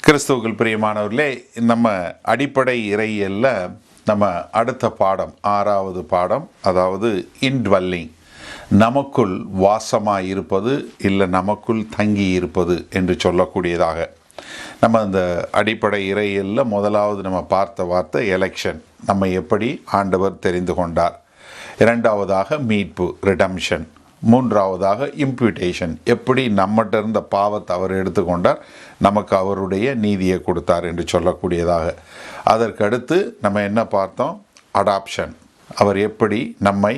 கிறிஸ்துவுக்குள் பிரியமானவர்களே, நம்ம அடிப்படை இறையியல்ல நம்ம அடுத்த பாடம் 6வது பாடம், அதாவது இன்ட்வெல்லிங், நமக்குள் வாசமாக இருப்பது இல்லை நமக்குள் தங்கி இருப்பது என்று சொல்லக்கூடியதாக. நம்ம இந்த அடிப்படை இறையியல்ல முதலாவது நம்ம பார்த்த வார்த்தை எலெக்ஷன், நம்ம எப்படி ஆண்டவர் தெரிந்து கொண்டார். இரண்டாவதாக மீட்பு, ரிடம்ஷன். மூன்றாவதாக இம்ப்யூட்டேஷன், எப்படி நம்மகிட்ட இருந்த பாவத்தை அவர் எடுத்துக்கொண்டார், நமக்கு அவருடைய நீதியை கொடுத்தார் என்று சொல்லக்கூடியதாக. அதற்கடுத்து நம்ம என்ன பார்த்தோம்? அடாப்ஷன், அவர் எப்படி நம்மை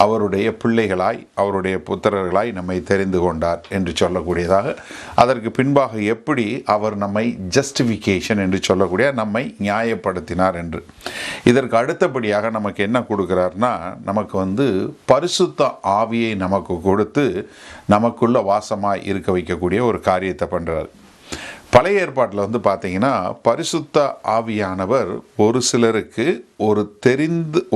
அவருடைய பிள்ளைகளாய், அவருடைய புத்திரர்களாய் நம்மை தெரிந்து கொண்டார் என்று சொல்லக்கூடியதாக. அதற்கு பின்பாக எப்படி அவர் நம்மை ஜஸ்டிஃபிகேஷன் என்று சொல்லக்கூடிய நம்மை நியாயப்படுத்தினார் என்று. இதற்கு அடுத்தபடியாக நமக்கு என்ன கொடுக்குறார்னா, நமக்கு பரிசுத்த ஆவியை நமக்கு கொடுத்து நமக்குள்ள வாசமாக இருக்க வைக்கக்கூடிய ஒரு காரியத்தை பண்ணுறார். பழைய ஏற்பாட்டில் பார்த்தீங்கன்னா, பரிசுத்த ஆவியானவர் ஒரு சிலருக்கு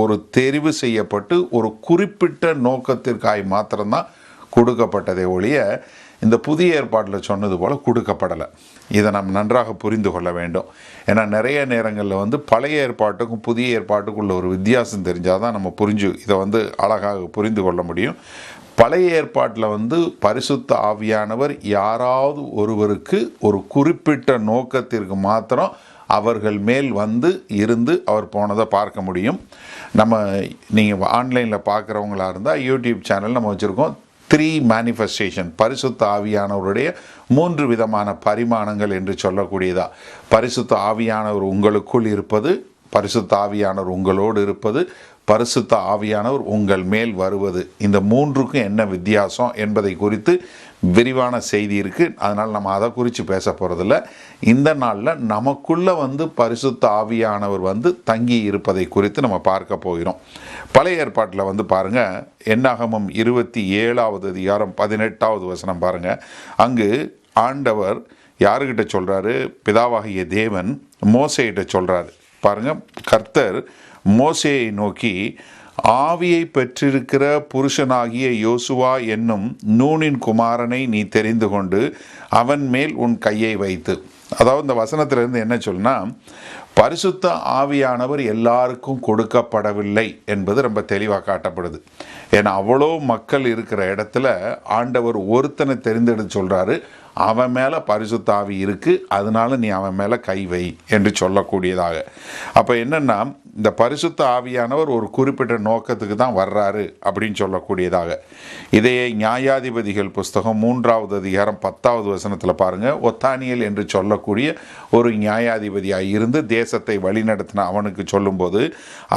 ஒரு தெரிவு செய்யப்பட்டு ஒரு குறிப்பிட்ட நோக்கத்திற்காய் மாத்திரம்தான் கொடுக்கப்பட்டதே ஒழிய இந்த புதிய ஏற்பாட்டில் சொன்னது போல் கொடுக்கப்படலை. இதை நாம் நன்றாக புரிந்து கொள்ள வேண்டும். ஏன்னா நிறைய நேரங்களில் பழைய ஏற்பாட்டுக்கும் புதிய ஏற்பாட்டுக்குள்ள ஒரு வித்தியாசம் தெரிஞ்சால் தான் நம்ம இதை அழகாக புரிந்து கொள்ள முடியும். பழைய ஏற்பாட்டில் பரிசுத்த ஆவியானவர் யாராவது ஒருவருக்கு ஒரு குறிப்பிட்ட நோக்கத்திற்கு மாத்திரம் அவர்கள் மேல் இருந்து அவர் போனதை பார்க்க முடியும். நீங்கள் ஆன்லைனில் பார்க்குறவங்களா இருந்தால் யூடியூப் சேனல் நம்ம வச்சுருக்கோம். 3 மேனிஃபெஸ்டேஷன், பரிசுத்த ஆவியானவருடைய 3 விதமான பரிமாணங்கள் என்று சொல்லக்கூடியதா. பரிசுத்த ஆவியானவர் உங்களுக்குள் இருப்பது, பரிசுத்த ஆவியானவர் உங்களோடு இருப்பது, பரிசுத்த ஆவியானவர் உங்கள் மேல் வருவது. இந்த 3க்கும் என்ன வித்தியாசம் என்பதை குறித்து விரிவான செய்தி இருக்குது. அதனால் நம்ம அதை குறித்து பேச போகிறதில்ல. இந்த நாளில் நமக்குள்ளே பரிசுத்த ஆவியானவர் தங்கி இருப்பதை குறித்து நம்ம பார்க்க போகிறோம். பழைய ஏற்பாட்டில் பாருங்கள், என்னாகமம் 27வது அதிகாரம் 18வது வசனம் பாருங்கள். அங்கு ஆண்டவர் யாருக்கிட்ட சொல்கிறாரு? பிதாவாகிய தேவன் மோசேயிட்ட சொல்கிறாரு. பாருங்கள், கர்த்தர் மோசேயை நோக்கி, ஆவியை பெற்றிருக்கிற புருஷனாகிய யோசுவா என்னும் நூனின் குமாரனை நீ தெரிந்து கொண்டு அவன் மேல் உன் கையை வைத்து. அதாவது இந்த வசனத்திலிருந்து என்ன சொல்லுனா, பரிசுத்த ஆவியானவர் எல்லாருக்கும் கொடுக்கப்படவில்லை என்பது ரொம்ப தெளிவாக காட்டப்படுது. ஏன்னா அவ்வளோ மக்கள் இருக்கிற இடத்துல ஆண்டவர் ஒருத்தனை தெரிந்தெடுத்து சொல்கிறாரு, அவன் மேலே பரிசுத்த ஆவி இருக்குது, அதனால நீ அவன் மேலே கை வை என்று சொல்லக்கூடியதாக. அப்போ என்னென்னா, இந்த பரிசுத்த ஆவியானவர் ஒரு குறிப்பிட்ட நோக்கத்துக்கு தான் வர்றாரு அப்படின்னு சொல்லக்கூடியதாக. இதையே நியாயாதிபதிகள் புஸ்தகம் 3வது அதிகாரம் 10வது வசனத்தில் பாருங்கள். ஒத்தானியல் என்று சொல்லக்கூடிய ஒரு நியாயாதிபதியாக இருந்து தேசத்தை வழிநடத்தின அவனுக்கு சொல்லும்போது,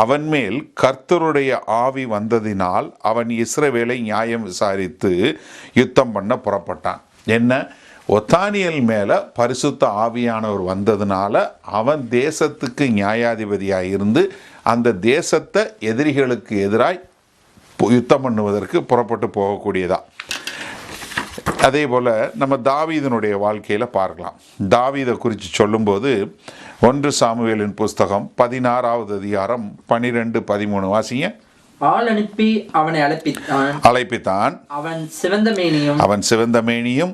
அவன் மேல் கர்த்தருடைய ஆவி வந்ததினால் அவன் இஸ்ரவேலை நியாயம் விசாரித்து யுத்தம் பண்ண புறப்பட்டான். என்ன? ஒத்தானியல் மேலே பரிசுத்த ஆவியானவர் வந்ததுனால அவன் தேசத்துக்கு நியாயாதிபதியாக இருந்து அந்த தேசத்தை எதிரிகளுக்கு எதிராய் யுத்தம் பண்ணுவதற்கு புறப்பட்டு போகக்கூடியதா. அதே போல் நம்ம தாவீதனுடைய வாழ்க்கையில் பார்க்கலாம். தாவீதை குறித்து சொல்லும்போது 1 சாமுவேலின் புஸ்தகம் 16வது அதிகாரம் 12-13 வாசிங்க. ஆள் அனுப்பி அவனை அழைப்பித்தான். அவன் சிவந்த மேனியும்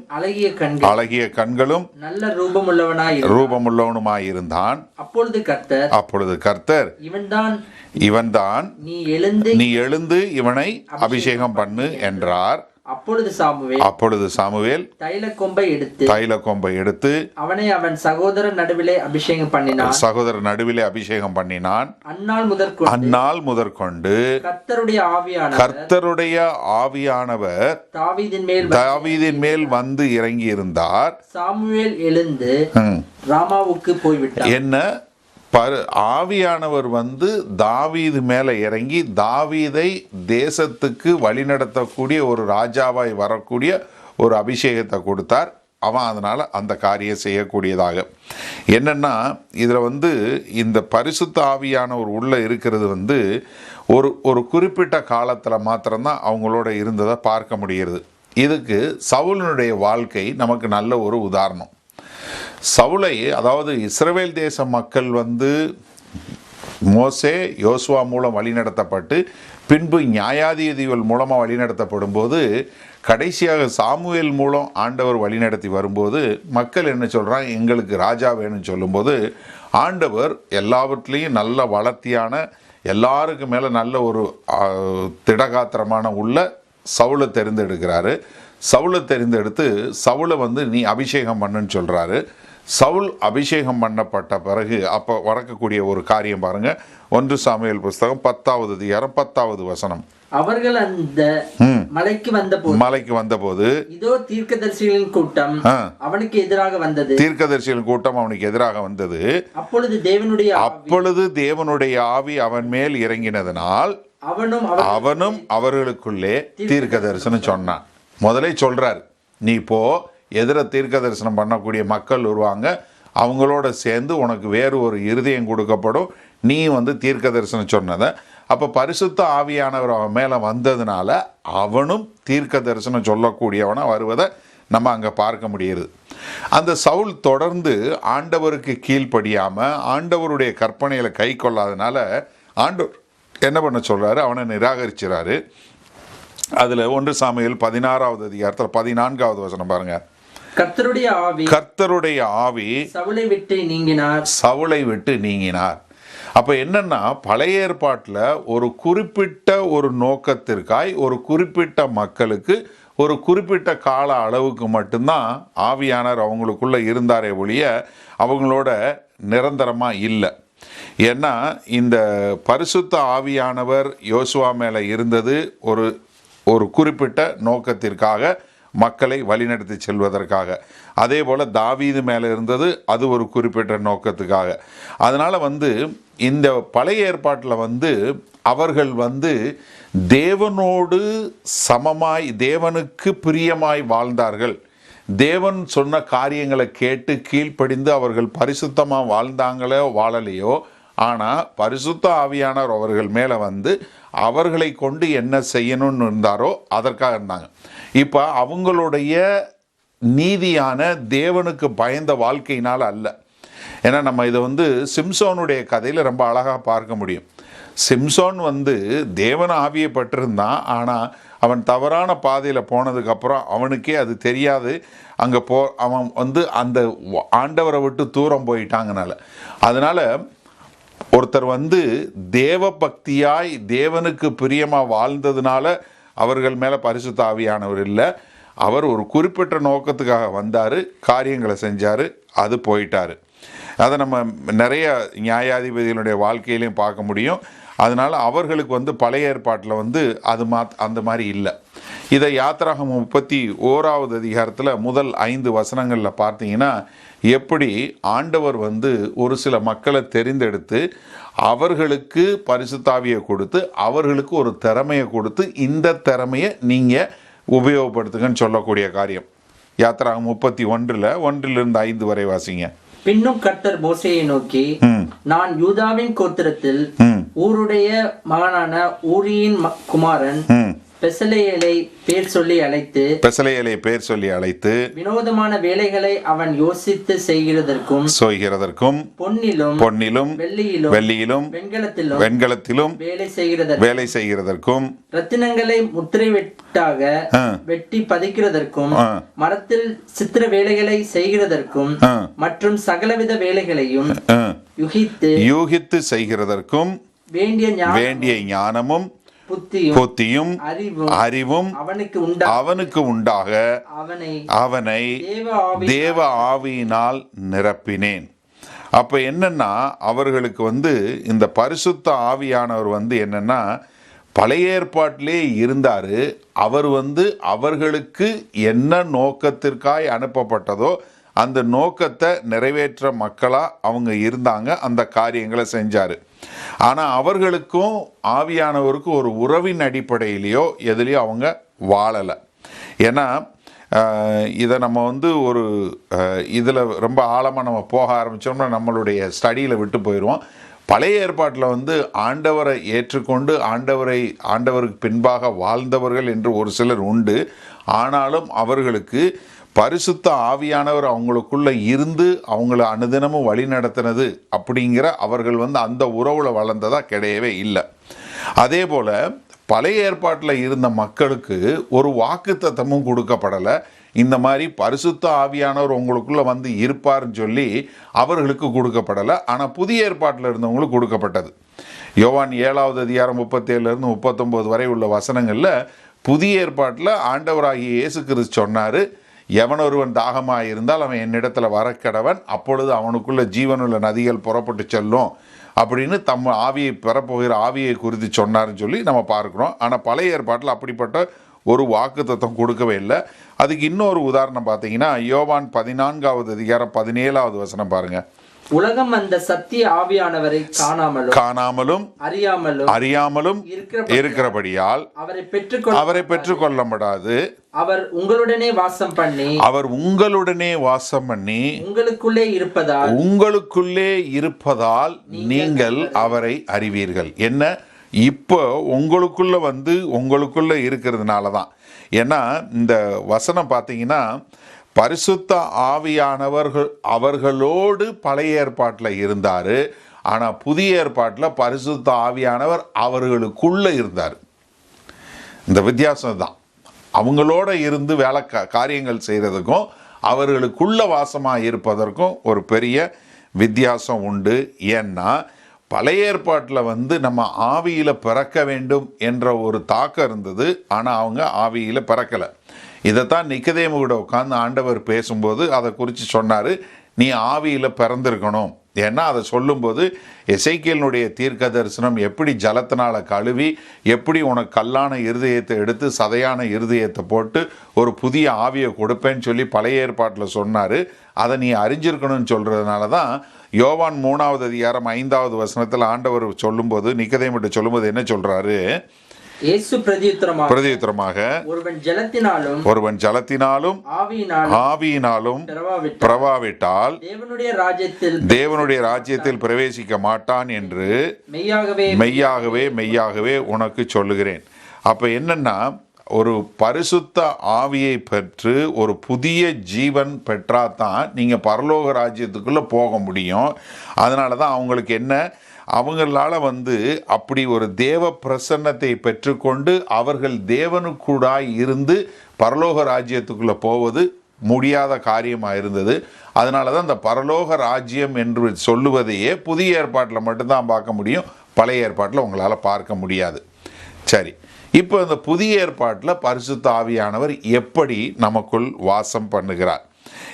அழகிய கண்களும் நல்ல ரூபமுள்ளவனுமாயிருந்தான். அப்பொழுது கர்த்தர் இவன்தான், நீ எழுந்து இவனை அபிஷேகம் பண்ணு என்றார். அப்பொழுது சாமுவேல் தைல கொம்பை எடுத்து அவனை அவன் சகோதரர் நடுவிலே அபிஷேகம் பண்ணினான். அந்நாள் முதற்கொண்டு கர்த்தருடைய ஆவியானவர் தாவீதின் மேல் இறங்கி இருந்தார். சாமுவேல் எழுந்து ராமாவுக்கு போய்விட்டார். என்ன? ஆவியானவர் தாவீது மேலே இறங்கி தாவீதை தேசத்துக்கு வழிநடத்தக்கூடிய ஒரு ராஜாவாய் வரக்கூடிய ஒரு அபிஷேகத்தை கொடுத்தார். அவன் அதனால் அந்த காரியம் செய்யக்கூடியதாக. என்னென்னா, இதில் இந்த பரிசுத்த ஆவியானவர் உள்ளே இருக்கிறது ஒரு குறிப்பிட்ட காலத்தில் மாத்திரம்தான் அவங்களோட இருந்ததை பார்க்க முடிகிறது. இதுக்கு சவுலினுடைய வாழ்க்கை நமக்கு நல்ல ஒரு உதாரணம். சவுலை, அதாவது இஸ்ரவேல் தேச மக்கள் மோசே யோசுவா மூலம் வழிநடத்தப்பட்டு பின்பு நியாயாதிபதிகள் மூலமாக வழிநடத்தப்படும் போது கடைசியாக சாமுவேல் மூலம் ஆண்டவர் வழிநடத்தி வரும்போது மக்கள் என்ன சொல்கிறாங்க, எங்களுக்கு ராஜா வேணும்னு சொல்லும்போது ஆண்டவர் எல்லாவற்றிலையும் நல்ல வளர்த்தியான எல்லாருக்கு மேலே நல்ல ஒரு திடகாத்திரமான உள்ள சவுலை தெரிந்தெடுக்கிறாரு. சவுலை தெரிந்தெடுத்து சவுலை நீ அபிஷேகம் பண்ணுன்னு சொல்கிறாரு. சவுல் அபிஷேகம் பண்ணப்பட்ட பிறகு அப்போ வரக்கூடிய ஒரு காரியம் பாருங்க, 1 சாமுவேல் புஸ்தகம் 10வது அதிகாரம் 10வது வசனம். அவர்கள் அந்த மலைக்கு வந்தபோது இதோ தீர்க்கதரிசிகளின் கூட்டம் அவனுக்கு எதிராக வந்தது. தீர்க்கதரிசிகளின் கூட்டம் அவனுக்கு எதிராக வந்தது. அப்பொழுது தேவனுடைய ஆவி அவன் மேல் இறங்கினதனால் அவனும் அவர்களுக்குள்ளே தீர்க்க தரிசனம் சொன்னான். முதலே சொல்றார், நீ போ, எதிர தீர்க்க தரிசனம் பண்ணக்கூடிய மக்கள் வருவாங்க, அவங்களோட சேர்ந்து உனக்கு வேறு ஒரு இருதயம் கொடுக்கப்படும், நீ தீர்க்க தரிசனம் சொன்னதை. அப்போ பரிசுத்த ஆவியானவர் அவன் மேலே வந்ததுனால அவனும் தீர்க்க தரிசனம் சொல்லக்கூடியவனாக வருவதை நம்ம அங்கே பார்க்க முடியுது. அந்த சவுல் தொடர்ந்து ஆண்டவருக்கு கீழ்ப்படியாமல் ஆண்டவருடைய கற்பனைகளை கை கொள்ளாதனால ஆண்டவர் என்ன பண்ண சொல்கிறாரு, அவனை நிராகரிச்சுறாரு. அதில் 1 சாமுவேல் 16வது அதிகாரத்தில் 14வது வசனம் பாருங்க. கர்த்தருடைய ஆவி சவுலை விட்டு நீங்கினார். அப்போ என்னன்னா, பழைய ஏற்பாட்டில் ஒரு குறிப்பிட்ட ஒரு நோக்கத்திற்காய் ஒரு குறிப்பிட்ட மக்களுக்கு ஒரு குறிப்பிட்ட கால அளவுக்கு மட்டும்தான் ஆவியானவர் அவங்களுக்குள்ள இருந்தாரே ஒழிய அவங்களோட நிரந்தரமாக இல்லை. ஏன்னா இந்த பரிசுத்த ஆவியானவர் யோசுவா மேலே இருந்தது ஒரு குறிப்பிட்ட நோக்கத்திற்காக, மக்களை வழிநடத்தி செல்வதற்காக. அதே போல் தாவீது மேலே இருந்தது, அது ஒரு குறிப்பிட்ட நோக்கத்துக்காக. அதனால் இந்த பழைய ஏற்பாட்டில் அவர்கள் தேவனோடு சமமாய் தேவனுக்கு பிரியமாய் வாழ்ந்தார்கள். தேவன் சொன்ன காரியங்களை கேட்டு கீழ்ப்படிந்து அவர்கள் பரிசுத்தமாக வாழ்ந்தாங்களோ வாழலையோ, ஆனால் பரிசுத்த ஆவியானவர் அவர்கள் மேலே அவர்களை கொண்டு என்ன செய்யணும்னு இருந்தாரோ அதற்காக இருந்தாங்க. இப்போ அவங்களுடைய நீதியான தேவனுக்கு பயந்த வாழ்க்கையினால் அல்ல. ஏன்னா நம்ம இதை சிம்சோனுடைய கதையில் ரொம்ப அழகாக பார்க்க முடியும். சிம்சோன் தேவன ஆவியை பட்டிருந்தான், ஆனால் அவன் தவறான பாதையில் போனதுக்கப்புறம் அவனுக்கே அது தெரியாது. அங்கே அவன் அந்த ஆண்டவரை விட்டு தூரம் போயிட்டாங்கனால. அதனால் ஒருத்தர் தேவ பக்தியாய் தேவனுக்கு பிரியமாக வாழ்ந்ததுனால அவர்கள் மேலே பரிசுத்த ஆவியானவர் இல்லை. அவர் ஒரு குறிப்பிட்ட நோக்கத்துக்காக வந்தார், காரியங்களை செஞ்சார், அது போயிட்டார். அதை நம்ம நிறைய நியாயாதிபதிகளுடைய வாழ்க்கையிலையும் பார்க்க முடியும். அதனால் அவர்களுக்கு பழைய ஏற்பாட்டில் அது அந்த மாதிரி இல்லை. இதை யாத்திராகமம் 31வது அதிகாரத்தில் முதல் 5 வசனங்களில் பார்த்தீங்கன்னா எப்படி ஆண்டவர் ஒரு சில மக்களை தெரிந்தெடுத்து அவர்களுக்கு பரிசுத்தாவியை கொடுத்து அவர்களுக்கு ஒரு திறமையை கொடுத்து இந்த திறமையை நீங்கள் உபயோகப்படுத்துங்கன்னு சொல்லக்கூடிய காரியம். யாத்திராகமம் 31 5 வரை வாசிங்க. பின்னும் கர்த்தர் மோசேயை நோக்கி, நான் யூதாவின் கோத்திரத்தில் ஊருடைய மகனான ஊரியின் குமாரன் பெசலேயலை பேர் சொல்லி அழைத்து வினோதமான வேலைகளை அவன் யோசித்து செய்கிறதற்கும் பொன்னிலும் வெள்ளியிலும் வெண்கலத்திலும் வேலை செய்கிறதற்கும் ரத்தினங்களை முத்திரை வெட்டி பதிக்கிறதற்கும் மரத்தில் சித்திர வேலைகளை செய்கிறதற்கும் மற்றும் சகலவித வேலைகளையும் யூகித்து செய்கிறதற்கும் வேண்டிய ஞானமும் புத்தியும் அறிவும் அவனுக்கு உண்டாக அவனை தேவ ஆவியினால் நிரப்பினேன். அப்ப என்னன்னா அவர்களுக்கு இந்த பரிசுத்த ஆவியானவர் என்னன்னா பழைய ஏற்பாட்டிலே இருந்தார். அவர் அவர்களுக்கு என்ன நோக்கத்திற்காய் அனுப்பப்பட்டதோ அந்த நோக்கத்தை நிறைவேற்ற மக்களாக அவங்க இருந்தாங்க, அந்த காரியங்களை செஞ்சார். ஆனால் அவர்களுக்கும் ஆவியானவருக்கும் ஒரு உறவின் அடிப்படையிலையோ எதுலேயோ அவங்க வாழலை. ஏன்னா இதை நம்ம ஒரு இதில் ரொம்ப ஆழமாக நம்ம போக ஆரம்பித்தோம்னா நம்மளுடைய ஸ்டடியில் விட்டு போயிடுவோம். பழைய ஏற்பாட்டில் ஆண்டவரை ஏற்றுக்கொண்டு ஆண்டவருக்கு பின்பாக வாழ்ந்தவர்கள் என்று ஒரு சிலர் உண்டு. ஆனாலும் அவர்களுக்கு பரிசுத்த ஆவியானவர் அவங்களுக்குள்ள இருந்து அவங்கள அனுதினமும் வழி நடத்தினது அப்படிங்கிற அவர்கள் அந்த உறவுல வளர்ந்ததா கிடையவே இல்லை. அதே போல பழைய ஏற்பாட்டில் இருந்த மக்களுக்கு ஒரு வாக்குத்தத்தமும் கொடுக்கப்படலை. இந்த மாதிரி பரிசுத்த ஆவியானவர் உங்களுக்குள்ள இருப்பார்னு சொல்லி அவர்களுக்கு கொடுக்கப்படலை. ஆனால் புதிய ஏற்பாட்டில் இருந்தவங்களுக்கு கொடுக்கப்பட்டது. யோவான் 7வது அதிகாரம் 37 39 வரை உள்ள வசனங்களில் புதிய ஏற்பாட்டில் ஆண்டவராகிய இயேசு கிறிஸ்து சொன்னார், எவன் ஒருவன் தாகமாக இருந்தால் அவன் என்னிடத்தில் வரக்கடவன், அப்பொழுது அவனுக்குள்ள ஜீவனுள்ள நதிகள் புறப்பட்டு செல்லும் அப்படின்னு தம்ம ஆவியை பெறப்போகிற ஆவியை குறித்து சொன்னார்னு சொல்லி நம்ம பார்க்குறோம். ஆனால் பழைய ஏற்பாட்டில் அப்படிப்பட்ட ஒரு வாக்குத்தத்தம் கொடுக்கவே இல்லை. அதுக்கு இன்னொரு உதாரணம் பார்த்தீங்கன்னா யோவான் 14வது அதிகாரம் 17வது வசனம் பாருங்க. உலகம் அந்த சத்திய ஆவியானவரை காணாமலும் அறியாமலும் இருக்கிறபடியால் அவரை பெற்றுக்கொள்ளப்படாது. அவர் உங்களுடனே வாசம் பண்ணி உங்களுக்குள்ளே இருப்பதால் நீங்கள் அவரை அறிவீர்கள். என்ன, இப்போ உங்களுக்குள்ள இருக்கிறதுனால தான். ஏன்னா இந்த வசனம் பார்த்தீங்கன்னா பரிசுத்த அவர்களோடு பழைய ஏற்பாட்டில் இருந்தார். ஆனால் புதிய ஏற்பாட்டில் பரிசுத்த ஆவியானவர் அவர்களுக்குள்ளே இருந்தார். இந்த வித்தியாசம் தான். அவங்களோட இருந்து காரியங்கள் செய்கிறதுக்கும் அவர்களுக்குள்ள வாசமாக இருப்பதற்கும் ஒரு பெரிய வித்தியாசம் உண்டு. ஏன்னா பழைய ஏற்பாட்டில் நம்ம ஆவியில் பிறக்க வேண்டும் என்ற ஒரு தாக்கம் இருந்தது. ஆனால் அவங்க ஆவியில் பிறக்கலை. இதைத்தான் நிக்கதேமு கூட உட்காந்து ஆண்டவர் பேசும்போது அதை குறித்து சொன்னார், நீ ஆவியில் பிறந்திருக்கணும். ஏன்னா அதை சொல்லும்போது எசேக்கியேலினுடைய தீர்க்க தரிசனம் எப்படி ஜலத்தினால் கழுவி எப்படி உனக்கு கல்லான இருதயத்தை எடுத்து சதையான இருதயத்தை போட்டு ஒரு புதிய ஆவியை கொடுப்பேன்னு சொல்லி பழைய ஏற்பாட்டில் சொன்னார். அதை நீ அறிஞ்சிருக்கணும்னு சொல்கிறதுனால தான் யோவான் 3வது அதிகாரம் 5வது வசனத்தில் ஆண்டவர் சொல்லும்போது நிக்கதேமுகிட்ட சொல்லும்போது என்ன சொல்கிறாரு, இயேசு பிரதியுத்தரமாக ஒருவன் ஜலத்தினாலும் ஆவியினாலும் பிரவாவிட்டால் தேவனுடைய ராஜ்யத்தில் பிரவேசிக்க மாட்டான் என்று மெய்யாகவே உனக்கு சொல்லுகிறேன். அப்ப என்னன்னா ஒரு பரிசுத்த ஆவியை பெற்று ஒரு புதிய ஜீவன் பெற்றாதான் நீங்க பரலோக ராஜ்யத்துக்குள்ள போக முடியும். அதனால தான் அவங்களுக்கு என்ன, அவங்களால அப்படி ஒரு தேவ பிரசன்னத்தை பெற்றுக்கொண்டு அவர்கள் தேவனுக்கூடாய் இருந்து பரலோக ராஜ்யத்துக்குள்ளே போவது முடியாத காரியமாக இருந்தது. அதனால தான் இந்த பரலோக ராஜ்யம் என்று சொல்லுவதையே புதிய ஏற்பாட்டில் மட்டும்தான் பார்க்க முடியும், பழைய ஏற்பாட்டில் உங்களால் பார்க்க முடியாது. சரி, இப்போ இந்த புதிய ஏற்பாட்டில் பரிசுத்த ஆவியானவர் எப்படி நமக்குள் வாசம் பண்ணுகிறார்?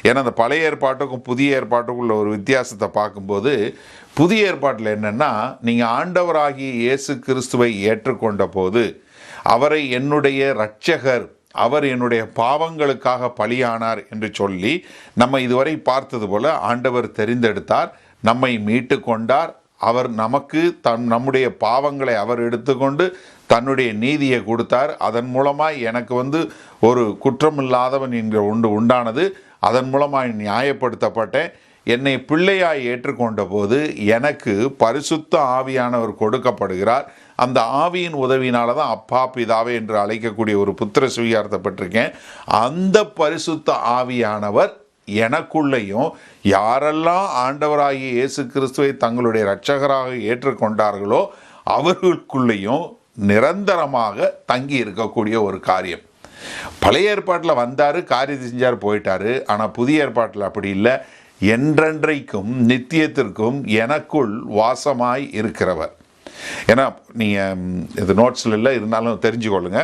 ஏன்னா அந்த பழைய ஏற்பாட்டுக்கும் புதிய ஏற்பாட்டுக்குள்ள ஒரு வித்தியாசத்தை பார்க்கும்போது புதிய ஏற்பாட்டில் என்னென்னா, நீங்கள் ஆண்டவராகிய இயேசு கிறிஸ்துவை ஏற்றுக்கொண்ட போது அவரை என்னுடைய இரட்சகர், அவர் என்னுடைய பாவங்களுக்காக பலியானார் என்று சொல்லி நம்ம இதுவரை பார்த்தது போல ஆண்டவர் தெரிந்தெடுத்தார், நம்மை மீட்டு கொண்டார். அவர் நமக்கு நம்முடைய பாவங்களை அவர் எடுத்துக்கொண்டு தன்னுடைய நீதியை கொடுத்தார். அதன் மூலமாக எனக்கு ஒரு குற்றமில்லாதவன் என்கிற உண்டானது. அதன் மூலமாக நியாயப்படுத்தப்பட்டேன். என்னை பிள்ளையாய் ஏற்றுக்கொண்ட போது எனக்கு பரிசுத்த ஆவியானவர் கொடுக்கப்படுகிறார். அந்த ஆவியின் உதவினால தான் அப்பா பிதாவே என்று அழைக்கக்கூடிய ஒரு புத்திர சுவிகாரத்தை பெற்றிருக்கேன். அந்த பரிசுத்த ஆவியானவர் எனக்குள்ளேயும் யாரெல்லாம் ஆண்டவராகிய இயேசு கிறிஸ்துவை தங்களுடைய இரட்சகராக ஏற்றுக்கொண்டார்களோ அவர்களுக்குள்ளேயும் நிரந்தரமாக தங்கி இருக்கக்கூடிய ஒரு காரியம். பழைய ஏற்பாட்டில் வந்தார், காரியத்தை செஞ்சார், போயிட்டார். ஆனால் புதிய ஏற்பாட்டில் அப்படி இல்லை. என்றென்றைக்கும் நித்தியத்திற்கும் எனக்குள் வாசமாய் இருக்கிறவர். ஏன்னா நீங்கள் இது நோட்ஸில் இல்லை, இருந்தாலும் தெரிஞ்சுக்கொள்ளுங்க.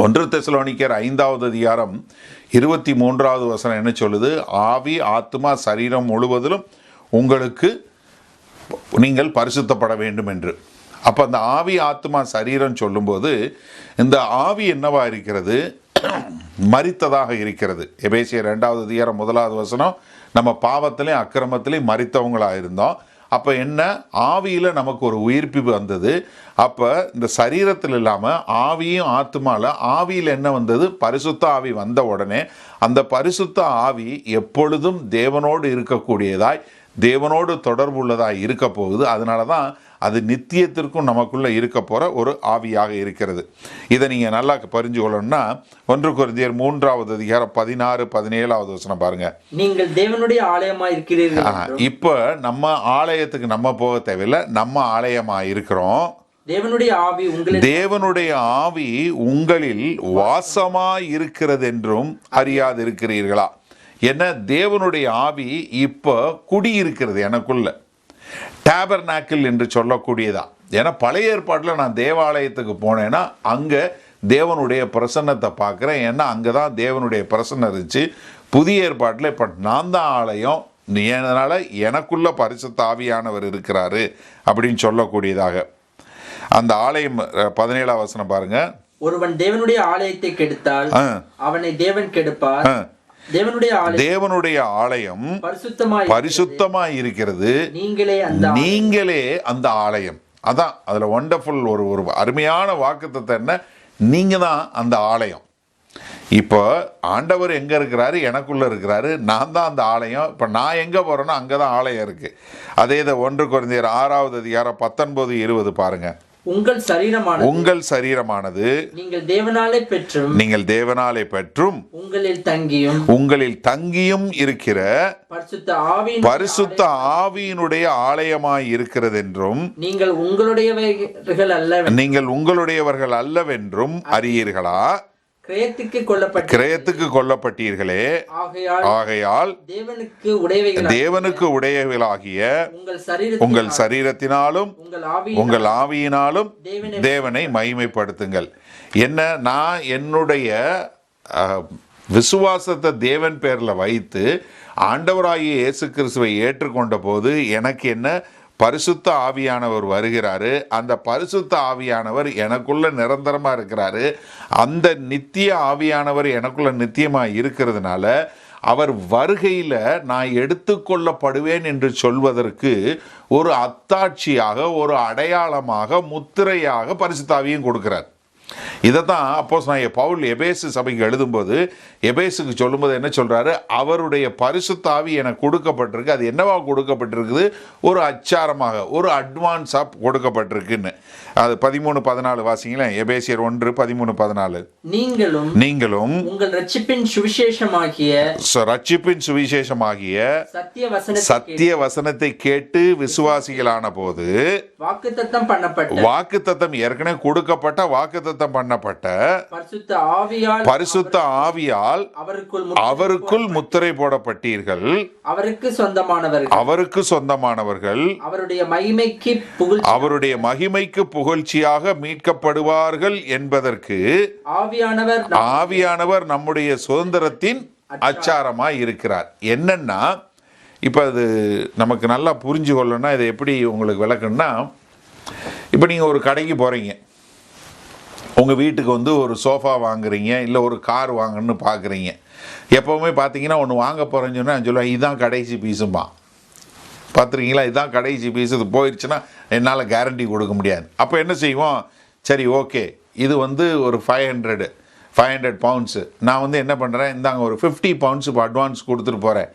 1 தெசலோனிக்கர் 5வது அதிகாரம் 23வது வசனம் என்ன சொல்லுது? ஆவி ஆத்மா சரீரம் முழுவதிலும் உங்களுக்கு நீங்கள் பரிசுத்தப்பட வேண்டும் என்று. அப்போ அந்த ஆவி ஆத்மா சரீரம் சொல்லும்போது இந்த ஆவி என்னவா இருக்கிறது? மரித்ததாக இருக்கிறது. எபேசியர் 2வது அதிகாரம் 1வது வசனம், நம்ம பாவத்திலையும் அக்கிரமத்திலையும் மரித்தவங்களாக இருந்தோம். அப்போ என்ன, ஆவியில் நமக்கு ஒரு உயிர்ப்பிப்பு வந்தது. அப்போ இந்த சரீரத்தில் இல்லாமல் ஆவியும் ஆத்மாவில், ஆவியில் என்ன வந்தது? பரிசுத்த ஆவி வந்த உடனே அந்த பரிசுத்த ஆவி எப்பொழுதும் தேவனோடு இருக்கக்கூடியதாய், தேவனோடு தொடர்புள்ளதாய் இருக்க போகுது. அதனால தான் அது நித்தியத்திற்கும் நமக்குள்ள இருக்க போற ஒரு ஆவியாக இருக்கிறது. இதை நீங்க நல்லா புரிஞ்சு கொள்ளணும்னா 1 கொரிந்தியர் 3வது அதிகாரம் 16, 17வது வசனம் பாருங்க. நீங்கள் தேவனுடைய ஆலயமா இருக்கிறீர்கள். இப்ப நம்ம ஆலயத்துக்கு நம்ம போக தேவையில்லை, நம்ம ஆலயமா இருக்கிறோம். தேவனுடைய ஆவி உங்களில் வாசமாய் இருக்கிறது என்றும் அறியாதிருக்கிறீர்களா? என்ன, தேவனுடைய ஆவி இப்ப குடியிருக்கிறது எனக்குள்ள. டேபர்நாக்கிள் என்று சொல்லக்கூடியதா. ஏன்னா பழைய ஏற்பாட்டில் நான் தேவாலயத்துக்கு போனேன்னா அங்கே தேவனுடைய பிரசன்னத்தை பார்க்குறேன். ஏன்னா அங்கே தான் தேவனுடைய பிரசன்னம் இருந்துச்சு. புதிய ஏற்பாட்டில் இப்போ நான் தான் ஆலயம், அதனால் எனக்குள்ள பரிசுத்த ஆவியானவர் இருக்கிறாரு அப்படின்னு சொல்லக்கூடியதாக. அந்த ஆலயம் 17வது வசனம் பாருங்க. ஒருவன் தேவனுடைய ஆலயத்தை கெடுத்தால் அவனை தேவன் கெடுப்பார். தேவனுடைய ஆலயம் பரிசுத்தமாய் இருக்கிறது, நீங்களே அந்த ஆலயம். அதான் அதுல வண்டர்ஃபுல் ஒரு அருமையான வாக்குத்தத்தம் என்ன, நீங்க தான் அந்த ஆலயம். இப்போ ஆண்டவர் எங்க இருக்கிறாரு? எனக்குள்ள இருக்கிறாரு. நான் தான் அந்த ஆலயம். இப்போ நான் எங்க போறேனோ அங்கதான் ஆலயம் இருக்கு. அதே 1 கொரிந்தியர் 6வது அதிகாரம் 19, 20 பாருங்க. உங்கள் சரீரமானது நீங்கள் தேவனாலே பெற்றும் உங்களில் தங்கியும் இருக்கிற பரிசுத்த ஆவியினுடைய ஆலயமாய் இருக்கிறது என்றும் நீங்கள் உங்களுடையவர்கள் அல்லவென்றும் அறியீர்களா? கிரயத்துக்கு கொல்லப்பட்டீர்களே, ஆகையால் தேவனுக்கு உடையவர்களாகிய உங்கள் சரீரத்தினாலும் உங்கள் ஆவியினாலும் தேவனை மகிமைப்படுத்துங்கள். என்ன, நான் என்னுடைய விசுவாசத்தை தேவன் பேர்ல வைத்து ஆண்டவராகிய இயேசு கிறிஸ்துவை ஏற்றுக்கொண்ட போது எனக்கு என்ன, பரிசுத்த ஆவியானவர் வருகிறாரு. அந்த பரிசுத்த ஆவியானவர் எனக்குள்ள நிரந்தரமா இருக்கிறாரு. அந்த நித்திய ஆவியானவர் எனக்குள்ள நித்தியமா இருக்கிறதுனால அவர் வருகையில நான் எடுத்துக்கொள்ளப்படுவேன் என்று சொல்வதற்கு ஒரு அத்தாட்சியாக, ஒரு அடையாளமாக, முத்திரையாக பரிசுத்த ஆவியும் கொடுக்கிறார். இதைத்தான் அப்போஸ்தலனாகிய பவுல் எபேசு சபைக்கு எழுதும்போது எபேசுக்கு சொல்லும்போது என்ன சொல்றாரு, அவருடைய பரிசுத்த ஆவி எனக்கு கொடுக்கப்பட்டிருக்கு. அது என்னவா கொடுக்கப்பட்டிருக்குது? ஒரு அச்சாரமாக, ஒரு அட்வான்ஸா கொடுக்கப்பட்டிருக்குன்னு. அது 13, 14 வாசிங்களேன். எபேசியர் 1, 13, 14. நீங்களும் உங்கள் ரட்சிப்பின் சுவிசேஷமாகிய சத்திய வசனத்தை கேட்டு விசுவாசிகளான போது வாக்குத்தத்தம் ஏற்கனவே கொடுக்கப்பட்ட, வாக்குத்தத்தம் பண்ணப்பட்ட பரிசுத்த ஆவியால் அவருக்குள் முத்திரை போடப்பட்டீர்கள். அவருக்கு சொந்தமானவர்கள் அவருடைய மகிமைக்கு புகழ்ச்சியாக மீட்கப்படுவார்கள் என்பதற்கு ஆவியானவர் நம்முடைய சுதந்திரத்தின் அச்சாரமாய் இருக்கிறார். என்னன்னா, இப்ப அது நமக்கு நல்லா புரிஞ்சு கொள்ளணும்னா இதை எப்படி உங்களுக்கு விளக்கணும்னா, இப்ப நீங்க ஒரு கடைக்கு போறீங்க, உங்கள் வீட்டுக்கு ஒரு சோஃபா வாங்குறீங்க, இல்லை ஒரு கார் வாங்கணும்னு பார்க்குறீங்க. எப்போவுமே பார்த்தீங்கன்னா ஒன்று வாங்க போகிறேன்னு சொன்னால் சொல்லுவேன், இதுதான் கடைசி பீஸுமா. பார்த்துருக்கீங்களா? இதுதான் கடைசி பீஸ், இது போயிடுச்சுன்னா என்னால் கேரண்டி கொடுக்க முடியாது. அப்போ என்ன செய்வோம், சரி ஓகே இது ஒரு 500 பவுண்ட்ஸு, நான் என்ன பண்ணுறேன், இந்தாங்க ஒரு 50 பவுண்ட்ஸ் இப்போ அட்வான்ஸ் கொடுத்துட்டு போகிறேன்.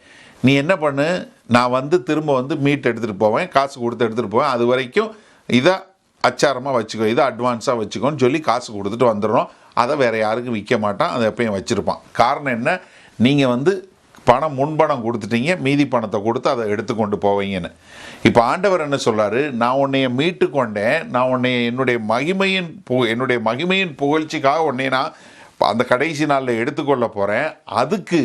நீ என்ன பண்ணு, நான் திரும்ப மீட் எடுத்துகிட்டு போவேன், காசு கொடுத்து எடுத்துகிட்டு போவேன், அது வரைக்கும் இதை அச்சாரமாக வச்சுக்கோ, இதை அட்வான்ஸாக வச்சுக்கோன்னு சொல்லி காசு கொடுத்துட்டு வந்துடுறோம். அதை வேறு யாருக்கும் விற்க மாட்டான், அதை எப்பயும் வச்சுருப்பான். காரணம் என்ன, நீங்கள் பணம் முன்பணம் கொடுத்துட்டீங்க, மீதி பணத்தை கொடுத்து அதை எடுத்துக்கொண்டு போவீங்கன்னு. இப்போ ஆண்டவர் என்ன சொல்கிறாரு, நான் உன்னைய மீட்டு கொண்டேன், நான் உன்னைய என்னுடைய மகிமையின் புகழ்ச்சிக்காக உன்னை நான் அந்த கடைசி நாளில் எடுத்துக்கொள்ள போகிறேன். அதுக்கு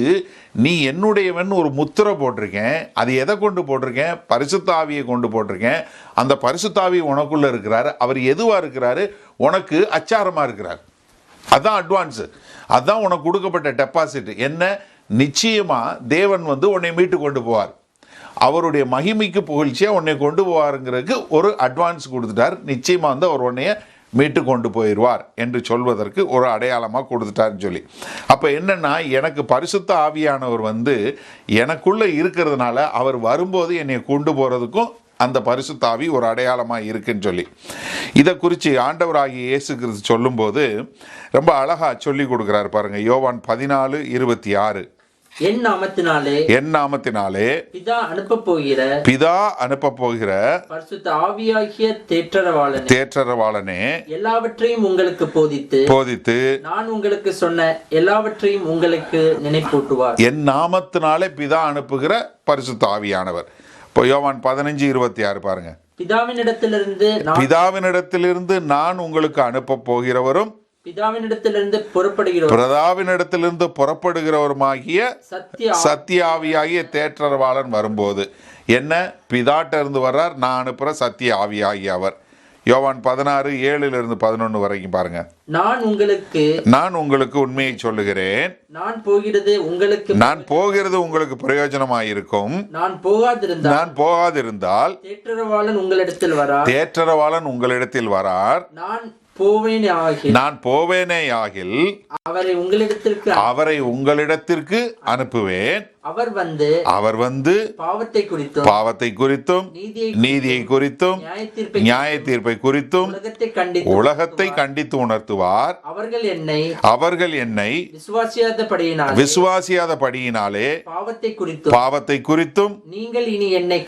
நீ என்னுடையவன் ஒரு முத்திரை போட்டிருக்கேன். அது எதை கொண்டு போட்டிருக்கேன்? பரிசுத்த ஆவியை கொண்டு போட்டிருக்கேன். அந்த பரிசுத்த ஆவி உனக்குள்ளே இருக்கிறாரு. அவர் எதுவாக இருக்கிறாரு? உனக்கு அச்சாரமாக இருக்கிறார். அதுதான் அட்வான்ஸு, அதுதான் உனக்கு கொடுக்கப்பட்ட டெபாசிட். என்ன, நிச்சயமாக தேவன் உன்னை மீட்டு கொண்டு போவார். அவருடைய மகிமைக்கு புகழ்ச்சியாக உன்னை கொண்டு போவாருங்கிறதுக்கு ஒரு அட்வான்ஸ் கொடுத்துட்டார். நிச்சயமாக அவர் உன்னைய மீட்டு கொண்டு போயிடுவார் என்று சொல்வதற்கு ஒரு அடையாளமாக கொடுத்துட்டாருன்னு சொல்லி. அப்போ என்னன்னா, எனக்கு பரிசுத்த ஆவியானவர் எனக்குள்ளே இருக்கிறதுனால அவர் வரும்போது என்னை கொண்டு போகிறதுக்கும் அந்த பரிசுத்த ஆவி ஒரு அடையாளமாக இருக்குன்னு சொல்லி இதை குறித்து ஆண்டவராகிய இயேசு கிறிஸ்து சொல்லும்போது ரொம்ப அழகாக சொல்லி கொடுக்குறாரு பாருங்க. யோவான் 14:26. என் நாமத்தினாலே பிதா அனுப்ப போகிற பரிசுத்த ஆவியாகிய தேற்றரவாளனே எல்லாவற்றையும் உங்களுக்கு போதித்து நான் உங்களுக்கு சொன்ன எல்லாவற்றையும் உங்களுக்கு நினைப்பூட்டுவார். என் நாமத்தினாலே பிதா அனுப்புகிற பரிசுத்த ஆவியானவர். இப்போ யோவான் 15:26 பாருங்க. பிதாவினிடத்திலிருந்து நான் உங்களுக்கு அனுப்ப போகிறவரும் பிதாவினிடத்திலிருந்து புறப்படுகிறவருமாகிய சத்திய ஆவியாகிய தேற்றரவாளன் வரும்போது என்ன பிதாட்ட இருந்து வர்றார், நான் அனுப்புற சத்திய ஆவியாகிய அவர். யோவான் 16:7-11 வரைக்கும் பாருங்க. நான் உங்களுக்கு உண்மையை சொல்லுகிறேன், நான் போகிறது உங்களுக்கு பிரயோஜனமாயிருக்கும். நான் போகாதிருந்தால் தேற்றரவாளன் உங்களிடத்தில் வரார். நான் போவேனேயாகில் அவரை உங்களிடத்திற்கு அனுப்புவேன். அவர் வந்து பாவத்தை குறித்தும் நீதியை குறித்தும் நியாய தீர்ப்பை குறித்தும் உலகத்தை கண்டித்து உணர்த்துவார். அவர்கள் என்னை விசுவாசியாதபடியினாலே பாவத்தை குறித்தும் நீங்கள் இனி என்னை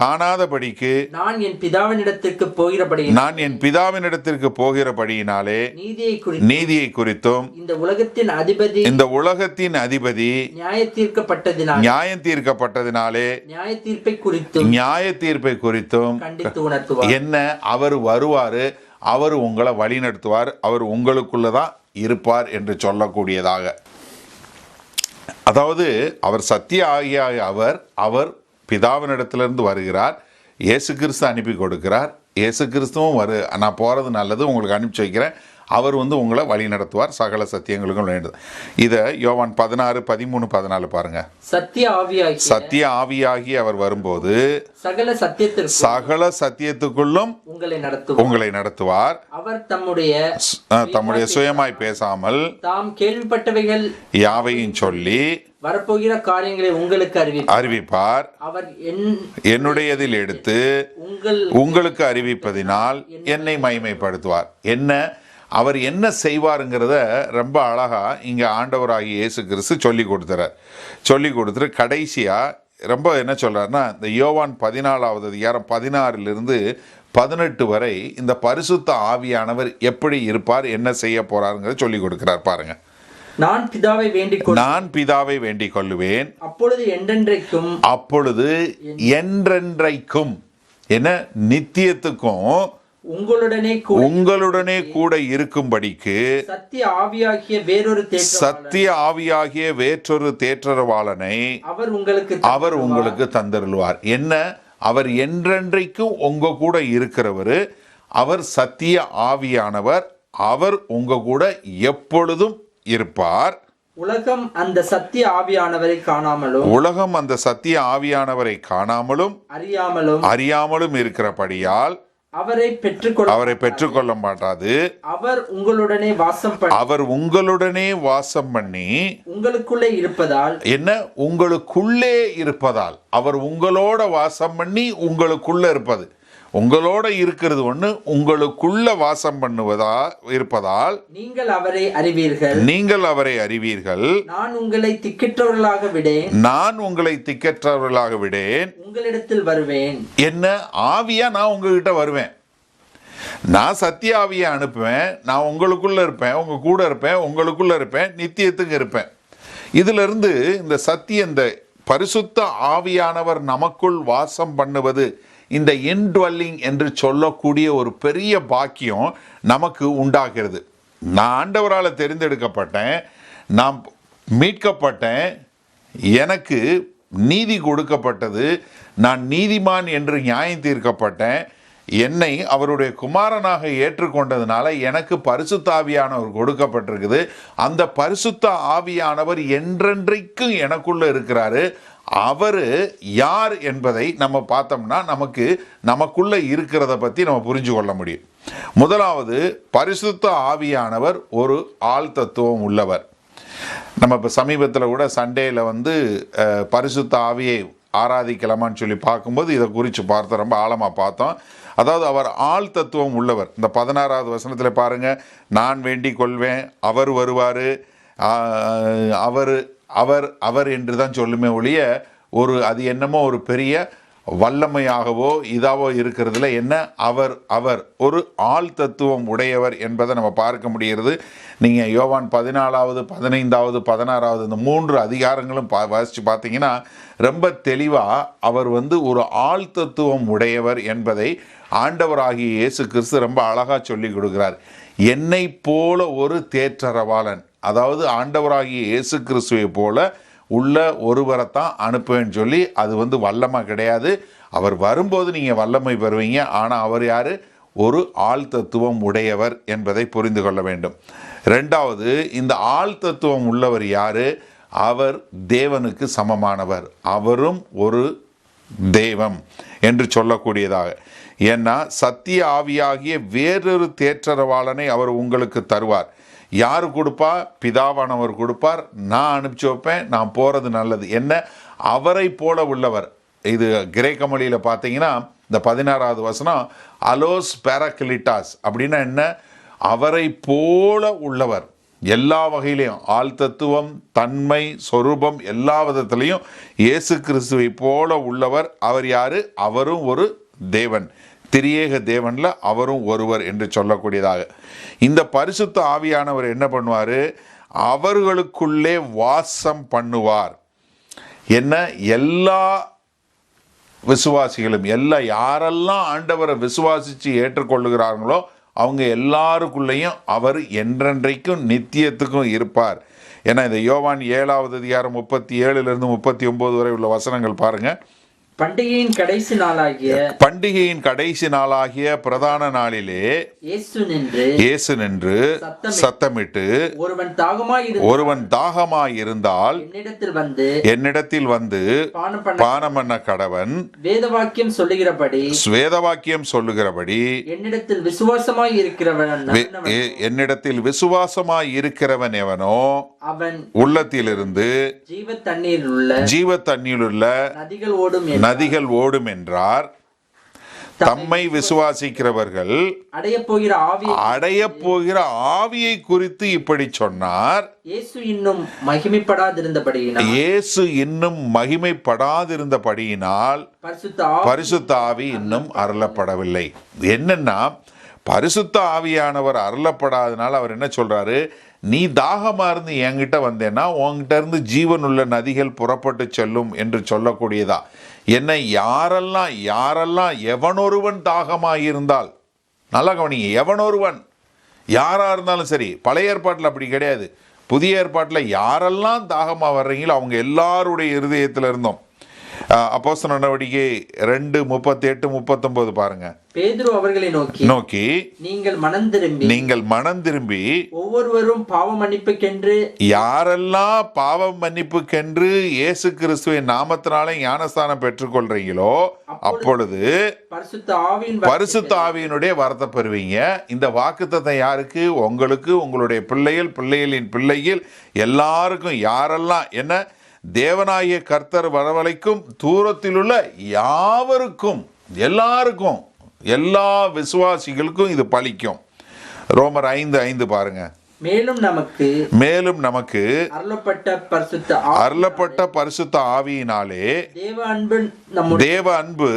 காணாதபடிக்கு நான் என் பிதாவினிடத்திற்கு போகிறபடியினாலே நீதியை குறித்தும் இந்த உலகத்தின் அதிபதி நியாயம் தீர்க்கப்பட்டதினாலே நியாய தீர்ப்பை குறித்தும் என்ன அவர் வருவாரு, அவர் உங்களை வழி நடத்துவார், அவர் உங்களுக்குள்ளதான் இருப்பார் என்று சொல்லக்கூடியதாக. அதாவது அவர் சத்திய ஆகிய அவர் பிதாவினிடத்திலிருந்து வருகிறார், இயேசு கிறிஸ்து அனுப்பி கொடுக்கிறார். இயேசு கிறிஸ்துவும் நான் போகிறது நல்லது, உங்களுக்கு அனுப்பிச்சு வைக்கிறேன், அவர் வந்து உங்களை வழி நடத்துவார், சகல சத்தியங்களுக்கும் வேண்டும். இதை யோவான் 16:13-14 பாருங்க. சத்திய ஆவியாகி அவர் வரும்போது சகல சத்தியத்துக்குள்ளும் உங்களை நடத்துவார். அவர் தம்முடைய சுயமாய் பேசாமல் தாம் கேள்விப்பட்டவைகள் யாவையும் சொல்லி வரப்போகிற காரியங்களை உங்களுக்கு அறிவிப்பார். அவர் என்னுடையதில் எடுத்து உங்களுக்கு அறிவிப்பதினால் என்னை மகிமைப்படுத்துவார். என்ன அவர் என்ன செய்வாருங்கிறத ரொம்ப அழகா இங்க ஆண்டவராகிய இயேசு கிறிஸ்து சொல்லி கொடுத்துட்டு கடைசியா ரொம்ப என்ன சொல்றாருன்னா, இந்த யோவான் 14வது அதிகாரம் 16-18 வரை இந்த பரிசுத்த ஆவியானவர் எப்படி இருப்பார், என்ன செய்ய போறாருங்கிறத சொல்லி கொடுக்கிறார் பாருங்க. நான் பிதாவை வேண்டிக் கொள்ளுவேன், அப்பொழுது என்றென்றைக்கும் என்ன நித்தியத்துக்கும் உங்களுடனே கூட இருக்கும்படிக்கு சத்திய ஆவியாகிய வேறொரு தேற்றரவாளனை அவர் உங்களுக்கு தந்தருள்வார். என்ன அவர் என்றென்றைக்கும் உங்க கூட இருக்கிறவர், அவர் சத்திய ஆவியானவர், அவர் உங்க கூட எப்பொழுதும் இருப்பார். உலகம் அந்த சத்திய ஆவியானவரை காணாமலும் அறியாமலும் இருக்கிறபடியால் அவரை பெற்றுக்கொள்ள மாட்டாது. அவர் உங்களுடனே வாசம் பண்ணி உங்களுக்குள்ளே இருப்பதால் உங்களுக்குள்ளே இருப்பதால் அவர் உங்களோட வாசம் பண்ணி உங்களுக்குள்ள இருப்பது, உங்களோட இருக்கிறது ஒண்ணு, உங்களுக்குள்ள வாசம் இருப்பதால் நீங்கள் அவரை அறிவீர்கள். நான் உங்களை திக்கற்றவர்களாக விடேன், உங்களிடத்தில் வருவேன். என்ன ஆவியா நான் உங்ககிட்ட வருவேன், நான் சத்திய ஆவியை அனுப்புவேன், நான் உங்களுக்குள்ள இருப்பேன், உங்க கூட இருப்பேன், உங்களுக்குள்ள இருப்பேன், நித்தியத்துக்கு இருப்பேன். இதுல இருந்து இந்த இந்த பரிசுத்த ஆவியானவர் நமக்குள் வாசம் பண்ணுவது, இந்த இன்ட்வெல்லிங் என்று சொல்லக்கூடிய ஒரு பெரிய பாக்கியம் நமக்கு உண்டாகிறது. நான் ஆண்டவரால் தெரிந்தெடுக்கப்பட்டேன், நான் மீட்கப்பட்டேன், எனக்கு நீதி கொடுக்கப்பட்டது, நான் நீதிமான் என்று நியாயம் தீர்க்கப்பட்டேன், என்னை அவருடைய குமாரனாக ஏற்றுக்கொண்டதுனால எனக்கு பரிசுத்த ஆவியானவர் கொடுக்கப்பட்டிருக்குது. அந்த பரிசுத்த ஆவியானவர் என்றென்றைக்கும் எனக்குள்ள இருக்கிறாரு. அவர் யார் என்பதை நம்ம பார்த்தோம்னா நமக்குள்ள இருக்கிறத பற்றி நம்ம புரிஞ்சு கொள்ள முடியும். முதலாவது, பரிசுத்த ஆவியானவர் ஒரு ஆள் தத்துவம் உள்ளவர். நம்ம இப்போ சமீபத்தில் கூட சண்டேல பரிசுத்த ஆவியை ஆராதிக்கலாமான்னு சொல்லி பார்க்கும்போது இதை குறித்து பார்த்தோம், ரொம்ப ஆழமாக பார்த்தோம். அதாவது அவர் ஆள் தத்துவம் உள்ளவர். இந்த 16வது வசனத்தில் பாருங்க, நான் வேண்டிக் கொள்வேன், அவர் வருவார், அவர் அவர் அவர் என்று தான் சொல்லுமே ஒழிய அது என்னமோ ஒரு பெரிய வல்லமையாகவோ இதாவோ இருக்கிறதுல என்ன அவர் அவர் ஒரு ஆள் தத்துவம் உடையவர் என்பதை நம்ம பார்க்க முடிகிறது. நீங்கள் யோவான் 14வது 15வது 16வது இந்த 3 அதிகாரங்களும் வாசித்து பார்த்தீங்கன்னா ரொம்ப தெளிவாக அவர் ஒரு ஆள் தத்துவம் உடையவர் என்பதை ஆண்டவராகிய இயேசு கிறிஸ்து ரொம்ப அழகாக சொல்லி கொடுக்கிறார். என்னை போல ஒரு தேற்றரவாளன், அதாவது ஆண்டவராகிய இயேசு கிறிஸ்துவை போல உள்ள ஒருவரைத்தான் அனுப்புவேன்னு சொல்லி அது வல்லமை கிடையாது. அவர் வரும்போது நீங்கள் வல்லமை பெறுவீங்க. ஆனால் அவர் யார்? ஒரு ஆள் தத்துவம் உடையவர் என்பதை புரிந்து கொள்ள வேண்டும். ரெண்டாவது, இந்த ஆள் தத்துவம் உள்ளவர் யார்? அவர் தேவனுக்கு சமமானவர், அவரும் ஒரு தெய்வம் என்று சொல்லக்கூடியதாக. ஏன்னா சத்திய ஆவியாகிய வேறொரு தேற்றரவாளனை அவர் உங்களுக்கு தருவார். யார் கொடுப்பா? பிதாவானவர் கொடுப்பார். நான் அனுப்பிச்சி வைப்பேன், நான் போகிறது நல்லது. என்ன? அவரை போல உள்ளவர். இது கிரேக்க மொழியில் பார்த்தீங்கன்னா இந்த 16வது வசனம் அலோஸ் பேரக்லிட்டாஸ் அப்படின்னா என்ன? அவரை போல உள்ளவர். எல்லா வகையிலையும் ஆள் தத்துவம், தன்மை, சொரூபம் எல்லா விதத்திலையும் இயேசு கிறிஸ்துவை போல உள்ளவர். அவர் யார்? அவரும் ஒரு தேவன், திரியேக தேவனில் அவரும் ஒருவர் என்று சொல்லக்கூடியதாக. இந்த பரிசுத்த ஆவியானவர் என்ன பண்ணுவார்? அவர்களுக்குள்ளே வாசம் பண்ணுவார். என்ன? எல்லா விசுவாசிகளும், யாரெல்லாம் ஆண்டவரை விசுவாசித்து ஏற்றுக்கொள்ளுகிறார்களோ அவங்க எல்லாருக்குள்ளேயும் அவர் என்றென்றைக்கும் நித்தியத்துக்கும் இருப்பார். ஏன்னா இந்த யோவான் 7வது அதிகாரம் 37லிருந்து 39 வரை உள்ள வசனங்கள் பாருங்கள். பண்டிகையின் கடைசி நாளாகிய பிரதான நாளிலே இயேசு நின்று சத்தமிட்டு, ஒருவன் தாகமாயிருந்தால் என்னிடத்தில் வந்து பானம் பண்ண கடவன், வேதவாக்கியம் சொல்லுகிறபடி என்னிடத்தில் விசுவாசமாய் இருக்கிறவன் எவனோ அவன் உள்ளத்திலிருந்து ஜீவ தண்ணீர் உள்ள நதிகள் ஓடும் என்றார். தம்மை விசுவாசிக்கிறவர்கள் அடைய போகிற ஆவியை குறித்து இப்படி சொன்னார். இயேசு இன்னும் மகிமைப்படாதிருந்தபடியினால் பரிசுத்த ஆவி இன்னும் அருளப்படவில்லை. என்னன்னா, பரிசுத்த ஆவியானவர் அருளப்படாதனால அவர் என்ன சொல்றாரு? நீ தாகமா இருந்து என்கிட்ட வந்தேன்னா உன்கிட்ட இருந்து ஜீவனுள்ள நதிகள் புறப்பட்டு செல்லும் என்று சொல்லக்கூடியதா. என்ன? யாரெல்லாம் எவனொருவன் தாகமாயிருந்தால், நல்லா கவனிங்க, எவனொருவன், யாரா இருந்தாலும் சரி. பழைய ஏற்பாட்டில் அப்படி கிடையாது. புதிய ஏற்பாட்டில் யாரெல்லாம் தாகமாக வர்றீங்களோ அவங்க எல்லாருடைய இருதயத்தில் இருந்தோம். அப்போஸ்தலர் நடவடிக்கை 2:38-39 பாருங்க. பேதுரு அவர்களை நோக்கி நீங்கள் மனம் திரும்பி ஒவ்வொருவரும் பாவ மன்னிப்புக்கென்று, யாரெல்லாம் பாவ மன்னிப்புக்கென்று இயேசு கிறிஸ்துவின் நாமத்தினாலே ஞானஸ்தானம் பெற்றுக்கொள்றீங்களோ அப்பொழுது பரிசுத்த ஆவியினுடைய வரத்தை பெறுவீங்க. இந்த வாக்குத்தத்தம் யாருக்கு? உங்களுக்கு, உங்களுடைய பிள்ளைகளின் பிள்ளைகள் எல்லாருக்கும். யாரெல்லாம் என்ன? தேவனாகிய கர்த்தர் வரவழைக்கும் தூரத்தில் உள்ள யாவருக்கும், எல்லாருக்கும், எல்லா விசுவாசிகளுக்கும் இது பலிக்கும். ரோமர் 5:5 பாருங்க. மேலும் நமக்கு அருளப்பட்ட பரிசுத்த ஆவியினாலே தேவ அன்பு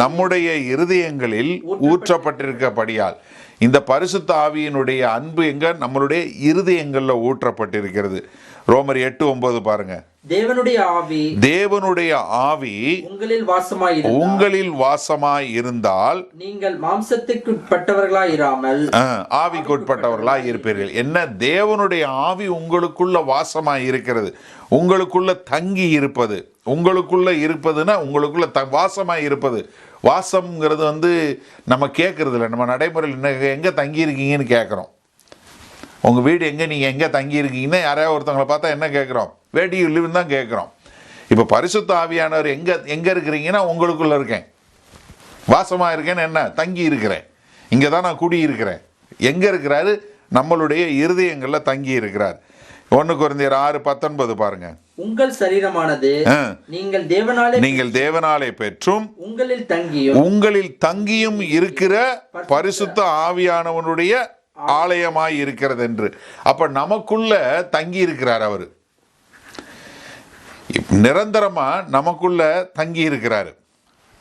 நம்முடைய இருதயங்களில் ஊற்றப்பட்டிருக்கபடியால், இந்த பரிசுத்த ஆவியினுடைய அன்பு எங்க? நம்மளுடைய இருதயங்கள்ல ஊற்றப்பட்டிருக்கிறது. ரோமர் 8:9 பாருங்க. தேவனுடைய ஆவி உங்களில் வாசமாய் இருந்தால் நீங்கள் மாம்சத்துக்குட்பட்டவர்களாய் இராமல் ஆவிக்குட்பட்டவர்களாய் இருப்பீர்கள். என்ன? தேவனுடைய ஆவி உங்களுக்குள்ள வாசமாய் இருக்கிறது, உங்களுக்குள்ள தங்கி இருப்பது. உங்களுக்குள்ள இருப்பதுன்னா உங்களுக்குள்ள வாசமாய் இருப்பது. வாசம்ங்கிறது நம்ம கேட்கறது இல்லை. நம்ம நடைமுறையில் எங்கே தங்கி இருக்கீங்கன்னு கேட்குறோம். உங்கள் வீடு எங்கே, நீங்கள் எங்கே தங்கி இருக்கீங்கன்னா யாரையாவது ஒருத்தவங்களை பார்த்தா என்ன கேட்குறோம்? வேர் டு யூ லிவ்னு தான் கேட்குறோம். இப்போ பரிசுத்த ஆவியானவர் எங்கே இருக்கிறீங்கன்னா உங்களுக்குள்ளே இருக்கேன், வாசமாக இருக்கேன்னு. என்ன? தங்கி இருக்கிறேன், இங்கே தான் நான் குடியிருக்கிறேன். எங்கே இருக்கிறாரு? நம்மளுடைய இருதயங்களில் தங்கி இருக்கிறார். 1 கொரிந்தியர் 6:19 பாருங்க. உங்கள் சரீரமானது நீங்கள் தேவனாலே பெற்றும் உங்களில் தங்கியும் இருக்கிற பரிசுத்த ஆவியானவனுடைய ஆலயமாய் இருக்கிறது என்று. அப்ப நமக்குள்ள தங்கி இருக்கிறார் அவர், நிரந்தரமா நமக்குள்ள தங்கி இருக்கிறாரு.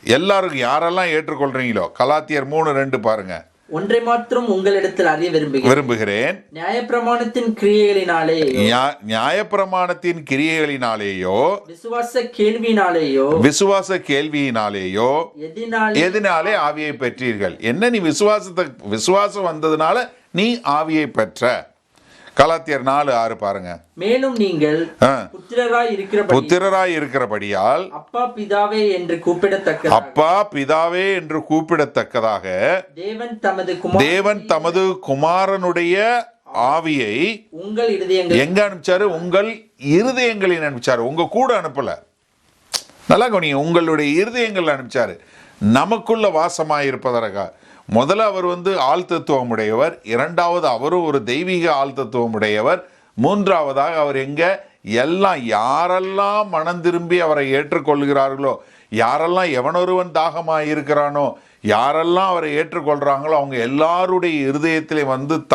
எல்லாருக்கும் யாரெல்லாம் ஏற்றுக்கொள்றீங்களோ, கலாத்தியர் 3:2 பாருங்க. ஒன்றை மாத்திரம் உங்களிடத்தில் அறிய விரும்புகிறேன், நியாயப்பிரமாணத்தின் கிரியைகளினாலே நியாயப்பிரமாணத்தின் கிரியைகளினாலேயோ விசுவாச கேள்வியினாலேயோ எதினாலே ஆவியை பெற்றீர்கள். என்ன, நீ விசுவாசம் வந்ததுனால நீ ஆவியை பெற்ற. கலாத்தியர் 4:6 பாருங்க. மேலும் நீங்கள் புத்திரராய் இருக்கிறபடியால் அப்பா பிதாவே என்று கூப்பிடத்தக்கதாக தேவன் தமது குமாரனுடைய ஆவியை உங்கள் இருதயங்கள் எங்க அனுப்பிச்சாரு? உங்கள் இருதயங்களில் அனுப்பிச்சாரு. உங்க கூட அனுப்பல. நல்லா கவனிங்க, உங்களுடைய இருதயங்கள் அனுப்பிச்சாரு. நமக்குள்ள வாசமாயிருப்பதற்காக. முதல்ல அவர் ஆள் தத்துவம் உடையவர், இரண்டாவது அவரும் ஒரு தெய்வீக ஆள் தத்துவம் உடையவர், மூன்றாவதாக அவர் எங்க எல்லாம் யாரெல்லாம் மனம் திரும்பி அவரை ஏற்றுக்கொள்கிறார்களோ, யாரெல்லாம் எவனொருவன் தாகமாக இருக்கிறானோ, யாரெல்லாம் அவரை ஏற்றுக்கொள்றாங்களோ அவங்க எல்லாருடைய இருதயத்திலே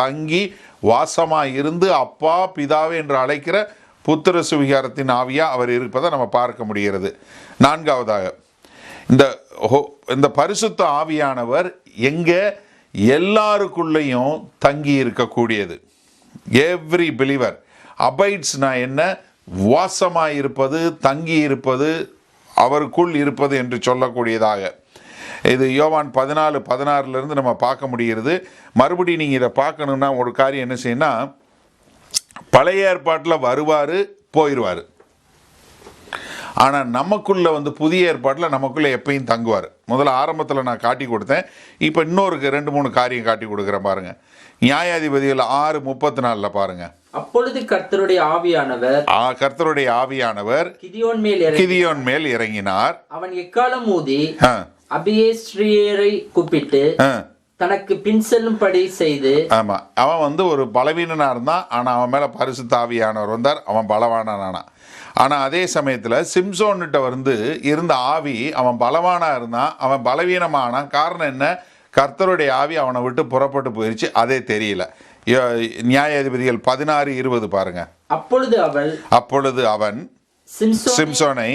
தங்கி வாசமாக இருந்து அப்பா பிதாவே என்று அழைக்கிற புத்திர சுவிகாரத்தின் ஆவியா அவர் இருப்பதை நம்ம பார்க்க முடிகிறது. நான்காவதாக இந்த பரிசுத்த ஆவியானவர் எங்க எல்லாருக்குள்ளேயும் தங்கி இருக்கக்கூடியது. எவ்ரி பிலீவர் அபைட்ஸ்னா என்ன? வாசமாய் இருப்பது, தங்கி இருப்பது, அவருக்குள் இருப்பது என்று சொல்லக்கூடியதாக. இது யோவான் 14:16 நம்ம பார்க்க முடிகிறது. மறுபடியும் நீங்கள் இதை பார்க்கணுன்னா ஒரு காரியம் என்ன செய்யணும்னா, பழைய ஏற்பாட்டில் வருவார் போயிடுவார், ஆனால் நமக்குள்ள புதிய ஏற்பாட்டில் நமக்குள்ள எப்பயும் தங்குவார். முதல்ல ஆரம்பத்தில் நான் காட்டி கொடுத்தேன், இப்போ இன்னொரு 2-3 காரியம் காட்டி கொடுக்குறேன் பாருங்க. நியாயாதிபதிகள் 6:34 பாருங்க. அப்பொழுது கர்த்தருடைய ஆவியானவர் கிதியோன் மேல் இறங்கினார். அவன் எக்காலம் ஊதி அபியேஸ்ரியரை கூப்பிட்டு தனக்கு பின் செல்லும்படி செய்து. ஆமா, அவன் ஒரு பலவீனனா இருந்தான், ஆனா அவன் மேல பரிசுத்த ஆவியானவர் வந்தார், அவன் பலவானானா. ஆனால் அதே சமயத்தில் சிம்சோன்கிட்ட இருந்த ஆவி, அவன் பலவானா இருந்தான், அவன் பலவீனமானான். காரணம் என்ன? கர்த்தருடைய ஆவி அவனை விட்டு புறப்பட்டு போயிடுச்சு, அதே தெரியல. நியாயாதிபதிகள் 16:20 பாருங்க. அப்பொழுது அவன் சிம்சோனை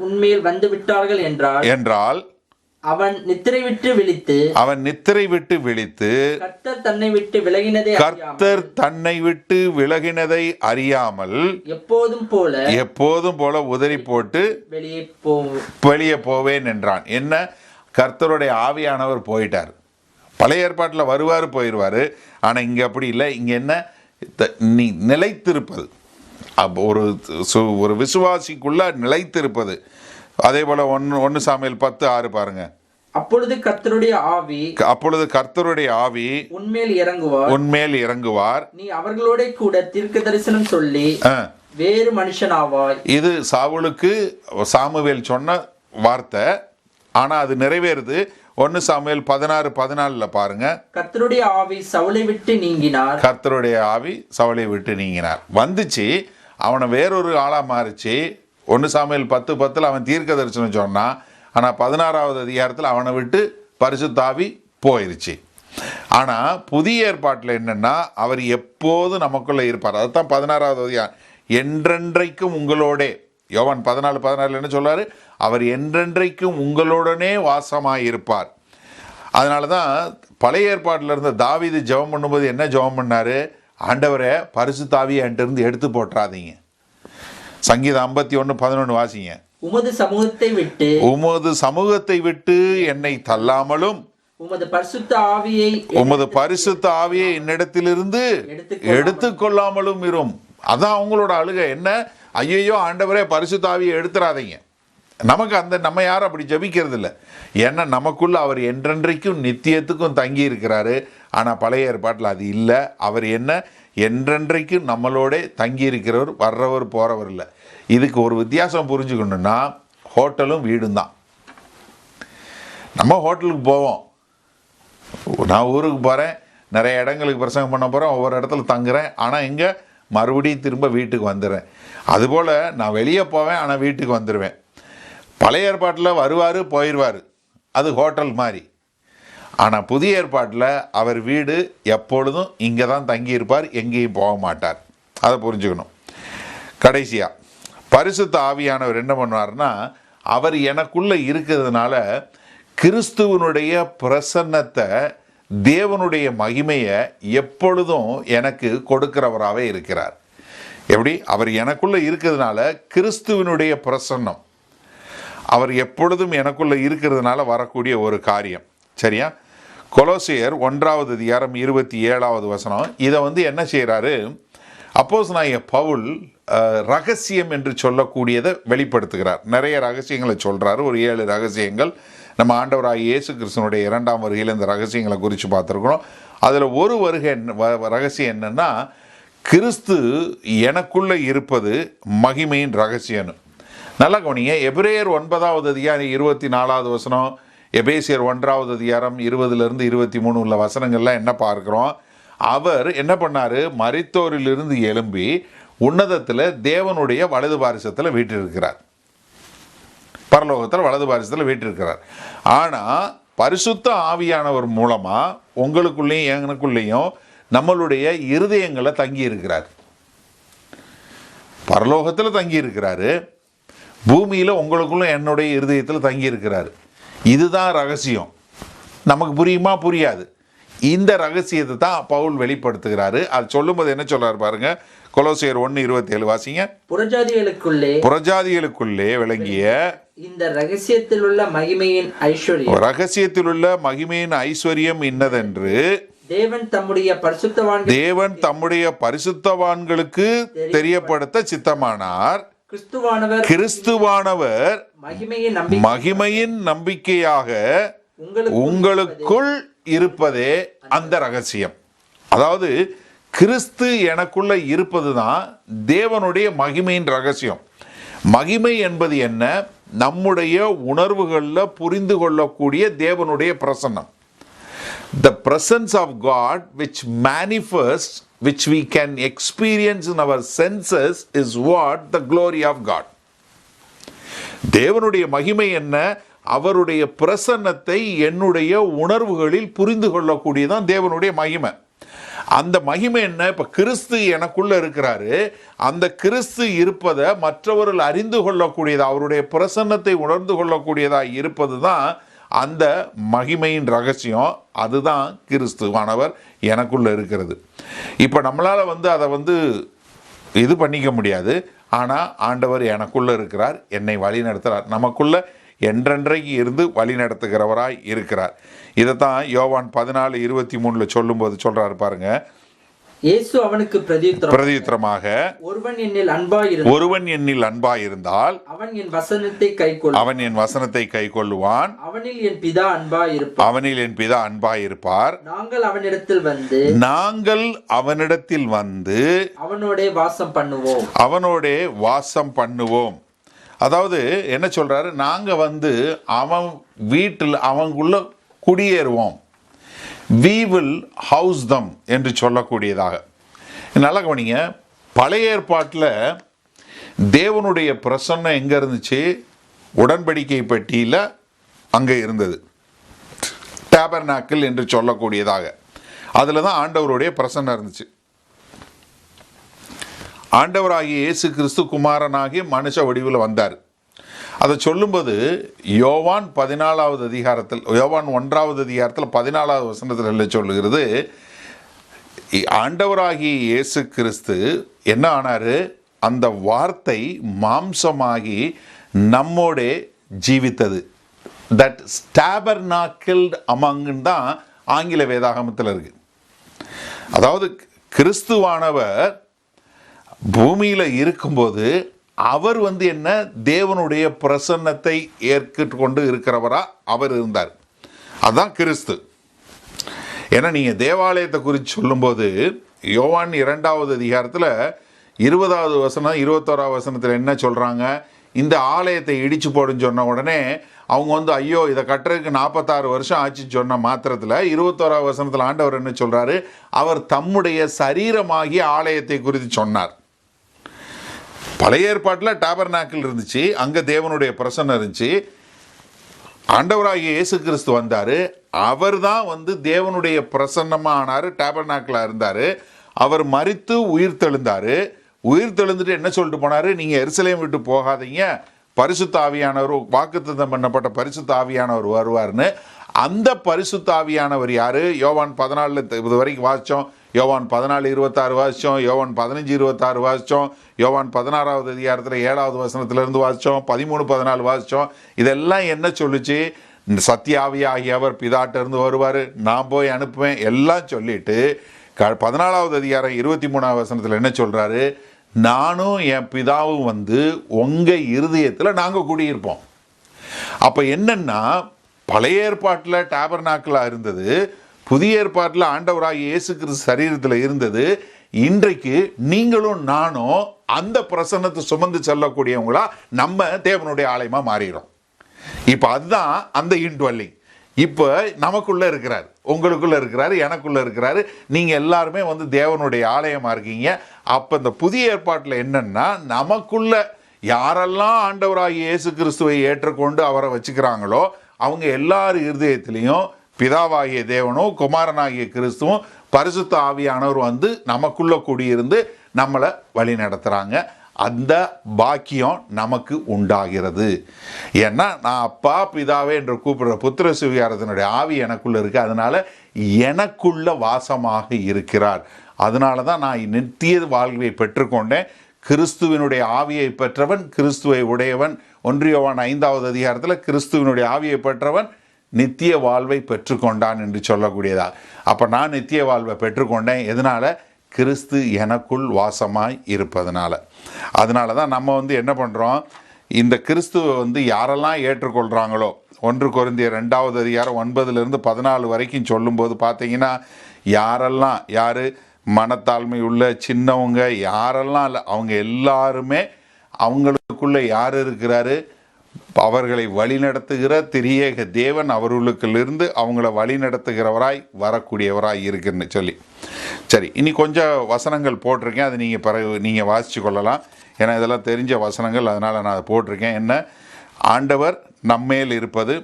உண்மையில் வந்து விட்டார்கள் என்றால் அவன் நித்திரை விட்டு விழித்து கர்த்தர் தன்னை விட்டு விலகினதை அறியாமல் எப்போதும் போல உதறி போட்டு வெளியே போவேன் என்றான். என்ன? கர்த்தருடைய ஆவியானவர் போயிட்டார். பழைய ஏற்பாட்டில் வருவார் போயிடுவார், ஆனால் இங்கே அப்படி இல்லை. இங்கே என்ன? நீ நிலைத்திருப்பது, ஒரு விசுவாசிக்குள்ள நிலைத்திருப்பது. அதே போல 1 சாமுவேல் 10:6 பாருங்க. அப்பொழுது கர்த்தருடைய ஆவி உன்மேல் இறங்குவார், நீ அவர்களோட கூட தீர்க்க தரிசனம் சொல்லி வேறு மனுஷனாவாய். இது சாவுலுக்கு சாமுவேல் சொன்ன வார்த்தை, ஆனா அது நிறைவேறுது. 1 சாமுவேல் 16:14 பாருங்க. கர்த்தருடைய ஆவி சவுலை விட்டு நீங்கினார். வந்துச்சு, அவனை வேறொரு ஆளா மாறிச்சு. 1 சாமுவேல் 10:10 அவன் தீர்க்க தரிசனம் சொன்னான், ஆனால் 16வது அதிகாரத்தில் அவனை விட்டு பரிசுத்த ஆவி போயிருச்சு. ஆனால் புதிய ஏற்பாட்டில் என்னன்னா, அவர் எப்போதும் நமக்குள்ளே இருப்பார். அதுதான் 16வது அதிகாரம், என்றென்றைக்கும் உங்களோடே. யோவான் 14:16 என்ன சொல்றாரு? அவர் என்றென்றைக்கும் உங்களுடனே வாசமாயிருப்பார். அதனால தான் பழைய ஏற்பாட்டில் இருந்த தாவீது ஜெபம் பண்ணும்போது என்ன ஜெபம் பண்ணாரு? ஆண்டவரே, பரிசுத்த ஆவியை என்கிட்ட இருந்து எடுத்து போட்டுறாதீங்க. சங்கீதம் 51:11 வாசிங்க. உமது சமூகத்தை விட்டு என்னை தள்ளாமலும் உமது பரிசுத்த ஆவியை என்னிடத்திலிருந்து எடுத்துக்கொள்ளாமலும் இரும். அதான் அவங்களோட அழுகை. என்ன? ஐயோ ஆண்டவரே, பரிசுத்த ஆவியை எடுத்துறாதீங்க. நமக்கு நம்ம யாரும் அப்படி ஜபிக்கிறது இல்லை. ஏன்னா நமக்குள்ள அவர் என்றென்றைக்கும் நித்தியத்துக்கும் தங்கி இருக்கிறாரு. ஆனால் பழைய ஏற்பாட்டில் அது இல்லை. அவர் என்ன? என்றென்றைக்கும் நம்மளோட தங்கி இருக்கிறவர், வர்றவர் போகிறவர் இல்லை. இதுக்கு ஒரு வித்தியாசம் புரிஞ்சுக்கணுன்னா, ஹோட்டலும் வீடும் தான். நம்ம ஹோட்டலுக்கு போவோம், நான் ஊருக்கு போகிறேன், நிறைய இடங்களுக்கு பிரசங்கம் பண்ண போகிறேன், ஒவ்வொரு இடத்துல தங்குறேன், ஆனால் இங்கே மறுபடியும் திரும்ப வீட்டுக்கு வந்துடுறேன். அதுபோல் நான் வெளியே போவேன், ஆனால் வீட்டுக்கு வந்துடுவேன். பழைய ஏற்பாட்டில் வருவார் போயிடுவார், அது ஹோட்டல் மாதிரி. ஆனால் புதிய ஏற்பாட்டில் அவர் வீடு எப்பொழுதும் இங்கே தான் தங்கியிருப்பார், எங்கேயும் போக மாட்டார். அதை புரிஞ்சுக்கணும். கடைசியாக பரிசுத்த ஆவியானவர் என்ன பண்ணுவார்னா, அவர் எனக்குள்ளே இருக்கிறதுனால கிறிஸ்துவனுடைய பிரசன்னத்தை, தேவனுடைய மகிமையை எப்பொழுதும் எனக்கு கொடுக்கிறவராகவே இருக்கிறார். எப்படி? அவர் எனக்குள்ளே இருக்கிறதுனால கிறிஸ்துவனுடைய பிரசன்னம் அவர் எப்பொழுதும் எனக்குள்ளே இருக்கிறதுனால வரக்கூடிய ஒரு காரியம். சரியா? கொலோசியர் 1:27 இதை என்ன செய்கிறாரு? அப்போஸ்தலனாகிய பவுல் ரகசியம் என்று சொல்லக்கூடியதை வெளிப்படுத்துகிறார். நிறைய ரகசியங்களை சொல்கிறாரு. ஒரு 7 ரகசியங்கள் நம்ம ஆண்டவராகிய இயேசு கிறிஸ்துவனுடைய 2ஆம் வருகையில் இந்த ரகசியங்களை குறித்து பார்த்துருக்குறோம். அதில் ஒரு ரகசியம் என்னன்னா, கிறிஸ்து எனக்குள்ளே இருப்பது மகிமையின் ரகசியம்னு. நல்லா கவனிங்க. எபிரேயர் 9:24 எபேசியர் 1:20 உள்ள வசனங்கள்லாம் என்ன பார்க்குறோம்? அவர் என்ன பண்ணார்? மரித்தோரிலிருந்து எழும்பி உன்னதத்தில் தேவனுடைய வலது பாரிசத்தில் வீற்றிருக்கிறார். பரலோகத்தில் வலது பாரிசத்தில் வீற்றிருக்கிறார். ஆனால் பரிசுத்த ஆவியானவர் மூலமாக உங்களுக்குள்ளேயும் எனக்குள்ளேயும் நம்மளுடைய இருதயங்களை தங்கி இருக்கிறார். பரலோகத்தில் தங்கி இருக்கிறாரு, பூமியில் உங்களுக்குள்ள என்னுடைய இருதயத்தில் தங்கி இருக்கிறார். இதுதான் ரகசியம். நமக்கு புரியுமா? புரியாது. இந்த ரகசியத்தை தான் பவுல் வெளிப்படுத்துகிறாரு. அது சொல்லும்போது என்ன சொல்றாரு பாருங்க. கொலோசியர் 1:27 வாசிங்க. புறஜாதிகளுக்குள்ளே விளங்கிய இந்த ரகசியத்தில் உள்ள மகிமையின் ஐஸ்வர்யம் இன்னதென்று தேவன் தம்முடைய பரிசுத்தவான்களுக்கு தெரியப்படுத்த சித்தமானார். கிறிஸ்துவானவர் மகிமையின் நம்பிக்கையாக உங்களுக்குள் இருப்பதே அந்த ரகசியம். அதாவது கிறிஸ்து எனக்குள்ள இருப்பது தான் தேவனுடைய மகிமையின் ரகசியம். மகிமை என்பது என்ன? நம்முடைய உணர்வுகளில் புரிந்து கொள்ளக்கூடிய தேவனுடைய பிரசன்னம். The presence of God which manifests, which we can experience in our senses, is what the glory of God. தேவனுடைய மகிமை என்ன? அவருடைய பிரசன்னத்தை என்னுடைய உணர்வுகளில் புரிந்து கொள்ளக்கூடியதான் தேவனுடைய மகிமை. அந்த மகிமை என்ன? இப்போ கிறிஸ்து எனக்குள்ள இருக்கிறாரு. அந்த கிறிஸ்து இருப்பதை மற்றவர்கள் அறிந்து கொள்ளக்கூடியதா, அவருடைய பிரசன்னத்தை உணர்ந்து கொள்ளக்கூடியதா இருப்பது தான் அந்த மகிமையின் ரகசியம். அதுதான் கிறிஸ்துவானவர் எனக்குள்ள இருக்கிறது. இப்போ நம்மளால் அதை இது பண்ணிக்க முடியாது. ஆனால் ஆண்டவர் எனக்குள்ள இருக்கிறார், என்னை வழி நடத்துகிறார், நமக்குள்ள என்றென்றைக்கு இருந்து வழி நடத்துகிறவராய் இருக்கிறார். இதைத்தான் யோவான் 14:23 சொல்லும்போது சொல்றாரு பாருங்க. இயேசு அவனுக்கு பிரதியுத்தரமாக, ஒருவன் என்னில் அன்பாயிருந்தால் அவன் என் வசனத்தை கைக்கொள்ளுவான், அவனில் என் பிதா அன்பாயிருப்பார். நாங்கள் அவனிடத்தில் வந்து அவனோடே வாசம் பண்ணுவோம். அதாவது என்ன சொல்றாரு? நாங்க அவன் வீட்டில் அவங்களுக்குள்ள குடியேறுவோம். we will house them என்று சொல்லக்கூடியதாக. நல்லா கவனிங்க. பழைய ஏற்பாட்டில் தேவனுடைய பிரசன்னம் எங்கே இருந்துச்சு? உடன்படிக்கை பெட்டியில் அங்கே இருந்தது. டேபர்நாக்கிள் என்று சொல்லக்கூடியதாக. அதில் தான் ஆண்டவருடைய பிரசன்னம் இருந்துச்சு. ஆண்டவராகிய இயேசு கிறிஸ்து குமாரனாகிய மனுஷ வடிவில் வந்தார். அதை சொல்லும்போது யோவான் 1:14 என்ன சொல்லுகிறது? ஆண்டவராகிய இயேசு கிறிஸ்து என்ன ஆனாரு? அந்த வார்த்தை மாம்சமாகி நம்மோடே ஜீவித்தது. தட் டேபர்நாக்கிள்ட் அமங் தான் ஆங்கில வேதாகமத்தில் இருக்கு. அதாவது கிறிஸ்துவானவர் பூமியில் இருக்கும்போது அவர் என்ன? தேவனுடைய பிரசன்னத்தை ஏற்றுக்கொண்டு இருக்கிறவரா அவர் இருந்தார். அதுதான் கிறிஸ்து. ஏன்னா நீங்கள் தேவாலயத்தை குறித்து சொல்லும்போது யோவான் 2ஆம் அதிகாரத்தில் 20வது வசனம் 21ஆம் வசனத்தில் என்ன சொல்கிறாங்க? இந்த ஆலயத்தை இடிச்சு போடுன்னு சொன்ன உடனே அவங்க ஐயோ இதை கட்டுறதுக்கு 46 வருஷம் ஆச்சுன்னு சொன்ன மாத்திரத்தில் 21ஆம் வசனத்தில் ஆண்டவர் என்ன சொல்கிறாரு? அவர் தம்முடைய சரீரமாகிய ஆலயத்தை குறித்து சொன்னார். பழைய ஏற்பாட்டில் டாபர்நாக்கிள் இருந்துச்சு, அங்கே தேவனுடைய பிரசன்னம் இருந்துச்சு. ஆண்டவராகிய இயேசு கிறிஸ்து வந்தார். அவர் தான் வந்து தேவனுடைய பிரசன்னமாக ஆனார், டேபர்நாக்கில் இருந்தார். அவர் மரித்து உயிர் தெழுந்தார். உயிர் தெழுந்துட்டு என்ன சொல்லிட்டு போனார்? நீங்கள் எருசலேம் விட்டு போகாதீங்க, பரிசுத்த ஆவியானவர், வாக்குத்தத்தம் பண்ணப்பட்ட பரிசுத்த ஆவியானவர் வருவார்னு. அந்த பரிசுத்த ஆவியானவர் யார்? யோவான் 14 இது வரைக்கும் வாசித்தோம். யோவான் 14:26 வாசித்தோம். யோவான் 15:26 வாசித்தோம். யோவான் 16வது அதிகாரத்தில் 7வது வசனத்திலிருந்து வாசித்தோம். 13:14 வாசித்தோம். இதெல்லாம் என்ன சொல்லுச்சு? சத்தியாவியாகியவர் பிதாட்டிருந்து வருவார், நான் போய் அனுப்புவேன் எல்லாம் சொல்லிட்டு 14வது அதிகாரம் 23வது வசனத்தில் என்ன சொல்கிறாரு? நானும் என் பிதாவும் வந்து உங்கள் இருதயத்தில் நாங்கள் குடியிருப்போம். அப்போ என்னன்னா, பழைய ஏற்பாட்டில் டேபர்நாக்கிளாக இருந்தது, புதிய ஏற்பாட்டில் ஆண்டவராகிய இயேசு கிறிஸ்து சரீரத்தில் இருந்தது. இன்றைக்கு நீங்களும் நானும் அந்த பிரசன்னத்தை சுமந்து செல்லக்கூடியவங்களா நம்ம தேவனுடைய ஆலயமாக மாறிடும். இப்போ அதுதான் அந்த இன்ட்வெல்லிங். இப்போ நமக்குள்ளே இருக்கிறார், உங்களுக்குள்ளே இருக்கிறாரு, எனக்குள்ளே இருக்கிறாரு. நீங்கள் எல்லாருமே வந்து தேவனுடைய ஆலயமாக இருக்கீங்க. அப்போ இந்த புதிய ஏற்பாட்டில் என்னன்னா, நமக்குள்ள யாரெல்லாம் ஆண்டவராகிய இயேசு கிறிஸ்துவை ஏற்றுக்கொண்டு அவரை வச்சுக்கிறாங்களோ அவங்க எல்லார் இருதயத்திலையும் பிதாவாகிய தேவனும் குமாரனாகிய கிறிஸ்துவும் பரிசுத்த ஆவியானவர் வந்து நமக்குள்ள கூடியிருந்து நம்மளை வழி நடத்துகிறாங்க. அந்த பாக்கியம் நமக்கு உண்டாகிறது. ஏன்னா நான் அப்பா பிதாவே என்று கூப்பிடுற புத்திர சுவிகாரத்தினுடைய ஆவி எனக்குள்ள இருக்கு. அதனால எனக்குள்ள வாசமாக இருக்கிறார். அதனால தான் நான் நித்திய வாழ்வை பெற்றுக்கொண்டேன். கிறிஸ்துவினுடைய ஆவியை பெற்றவன் கிறிஸ்துவை உடையவன். 1 யோவான் 5வது அதிகாரத்தில் கிறிஸ்துவினுடைய ஆவியை பெற்றவன் நித்திய வாழ்வை பெற்றுக்கொண்டான் என்று சொல்லக்கூடியதா. அப்போ நான் நித்திய வாழ்வை பெற்றுக்கொண்டேன். எதனால? கிறிஸ்து எனக்குள் வாசமாய் இருப்பதனால. அதனால தான் நம்ம வந்து என்ன பண்ணுறோம், இந்த கிறிஸ்துவை வந்து யாரெல்லாம் ஏற்றுக்கொள்கிறாங்களோ, 1 கொரிந்தியர் 2வது அதிகாரம் 9லிருந்து 14 வரைக்கும் சொல்லும்போது பார்த்தீங்கன்னா, யாரெல்லாம் மனத்தாழ்மை உள்ள சின்னவங்க யாரெல்லாம் இல்லை, அவங்க எல்லாருமே அவங்களுக்குள்ள யார் இருக்கிறாரு? அவர்களை வழிநடத்துகிற திரியேக தேவன் அவர்களுக்குள்ளிருந்து அவங்கள வழி நடத்துகிறவராய் வரக்கூடியவராய் இருக்குன்னு சொல்லி. சரி, இனி கொஞ்சம் வசனங்கள் போட்டிருக்கேன், அது நீங்கள் நீங்கள் வாசித்து கொள்ளலாம். ஏன்னா இதெல்லாம் தெரிஞ்ச வசனங்கள், அதனால் நான் அதை போட்டிருக்கேன். என்ன? ஆண்டவர் நம்மேல் இருப்பது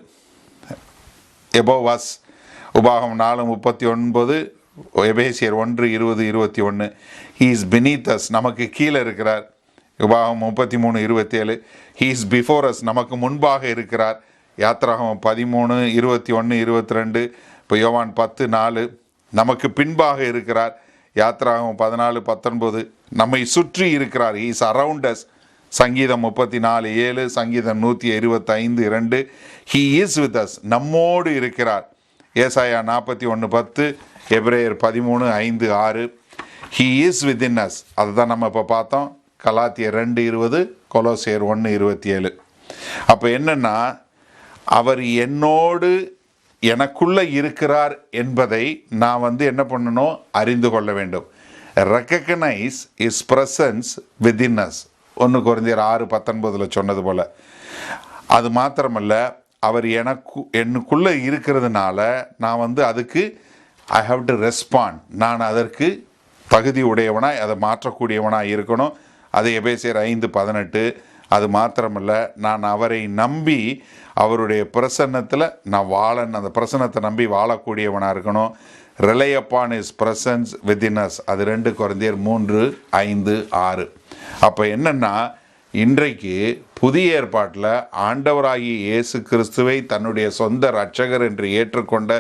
எபோவாஸ், உபாகம் 4:39, எபேசியர் 1:20-21. ஹீ இஸ் பினீத் அஸ், நமக்கு கீழே இருக்கிறார். உபாகம் 33:27. ஹீ இஸ் பிஃபோர் அஸ், நமக்கு முன்பாக இருக்கிறார். யாத்ராகமம் 13:21-22. இப்போ யோவான் 10:4. நமக்கு பின்பாக இருக்கிறார். யாத்ராகமம் 14:19. நம்மை சுற்றி இருக்கிறார். He is around us. சங்கீதம் 34:7, சங்கீதம் 125:2. ஹீ இஸ் வித் அஸ், நம்மோடு இருக்கிறார். ஏசாயா 41:10, எபிரேயர் 13:5-6. ஹீ இஸ் வித்தின் அஸ், அதுதான் நம்ம இப்போ பார்த்தோம். கலாத்தியர் 2:20, கொலோசியர் 1:27. அப்போ என்னன்னா, அவர் என்னோடு எனக்குள்ள இருக்கிறார் என்பதை நான் வந்து என்ன பண்ணணும்? அறிந்து கொள்ள வேண்டும். Recognise his presence within us, 1 கொரிந்தியர் 6:19 சொன்னது போல. அது மாத்திரமல்ல, அவர் எனக்குள்ளே இருக்கிறதுனால நான் வந்து அதுக்கு ஐ ஹாவ் டு ரெஸ்பாண்ட். நான் அதற்கு தகுதி உடையவனாய், அதை மாற்றக்கூடியவனாய் இருக்கணும். அது எபேசியர் 5:18. அது மாத்திரமல்ல, நான் அவரை நம்பி அவருடைய பிரசன்னத்தில் நான் அந்த பிரசன்னத்தை நம்பி வாழக்கூடியவனாக இருக்கணும். Rely upon his presence within us, அது 2 கொரிந்தியர் 3:5-6. அப்போ என்னென்னா, இன்றைக்கு புதிய ஏற்பாட்டில் ஆண்டவராகிய இயேசு கிறிஸ்துவை தன்னுடைய சொந்த இரட்சகர் என்று ஏற்றுக்கொண்ட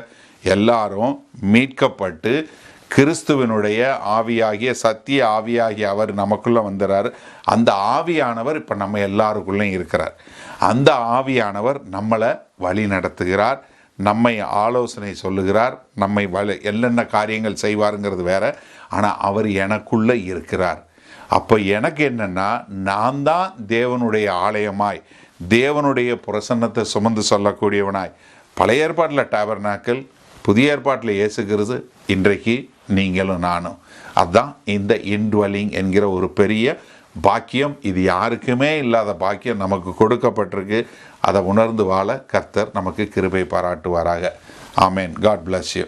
எல்லாரும் மீட்கப்பட்டு கிறிஸ்துவனுடைய ஆவியாகிய சத்திய ஆவியாகிய அவர் நமக்குள்ளே வந்துடுறார். அந்த ஆவியானவர் இப்போ நம்ம எல்லாருக்குள்ளேயும் இருக்கிறார். அந்த ஆவியானவர் நம்மளை வழி நடத்துகிறார், நம்மை ஆலோசனை சொல்லுகிறார், நம்மை என்னென்ன காரியங்கள் செய்வாருங்கிறது வேற. ஆனால் அவர் எனக்குள்ளே இருக்கிறார். அப்போ எனக்கு என்னென்னா, நான் தான் தேவனுடைய ஆலயமாய், தேவனுடைய பிரசன்னத்தை சுமந்து சொல்லக்கூடியவனாய். பழைய ஏற்பாட்டில் டேபர்நாக்கிள், புதிய ஏற்பாட்டில் இயேசு கிறிஸ்து, இன்றைக்கு நீங்களும் நானும். அதுதான் இந்த இன்ட்வெல்லிங் என்கிற ஒரு பெரிய பாக்கியம். இது யாருக்குமே இல்லாத பாக்கியம் நமக்கு கொடுக்கப்பட்டிருக்கு. அதை உணர்ந்து வாழ கர்த்தர் நமக்கு கிருபை பாராட்டுவாராக. ஆமேன். God bless you.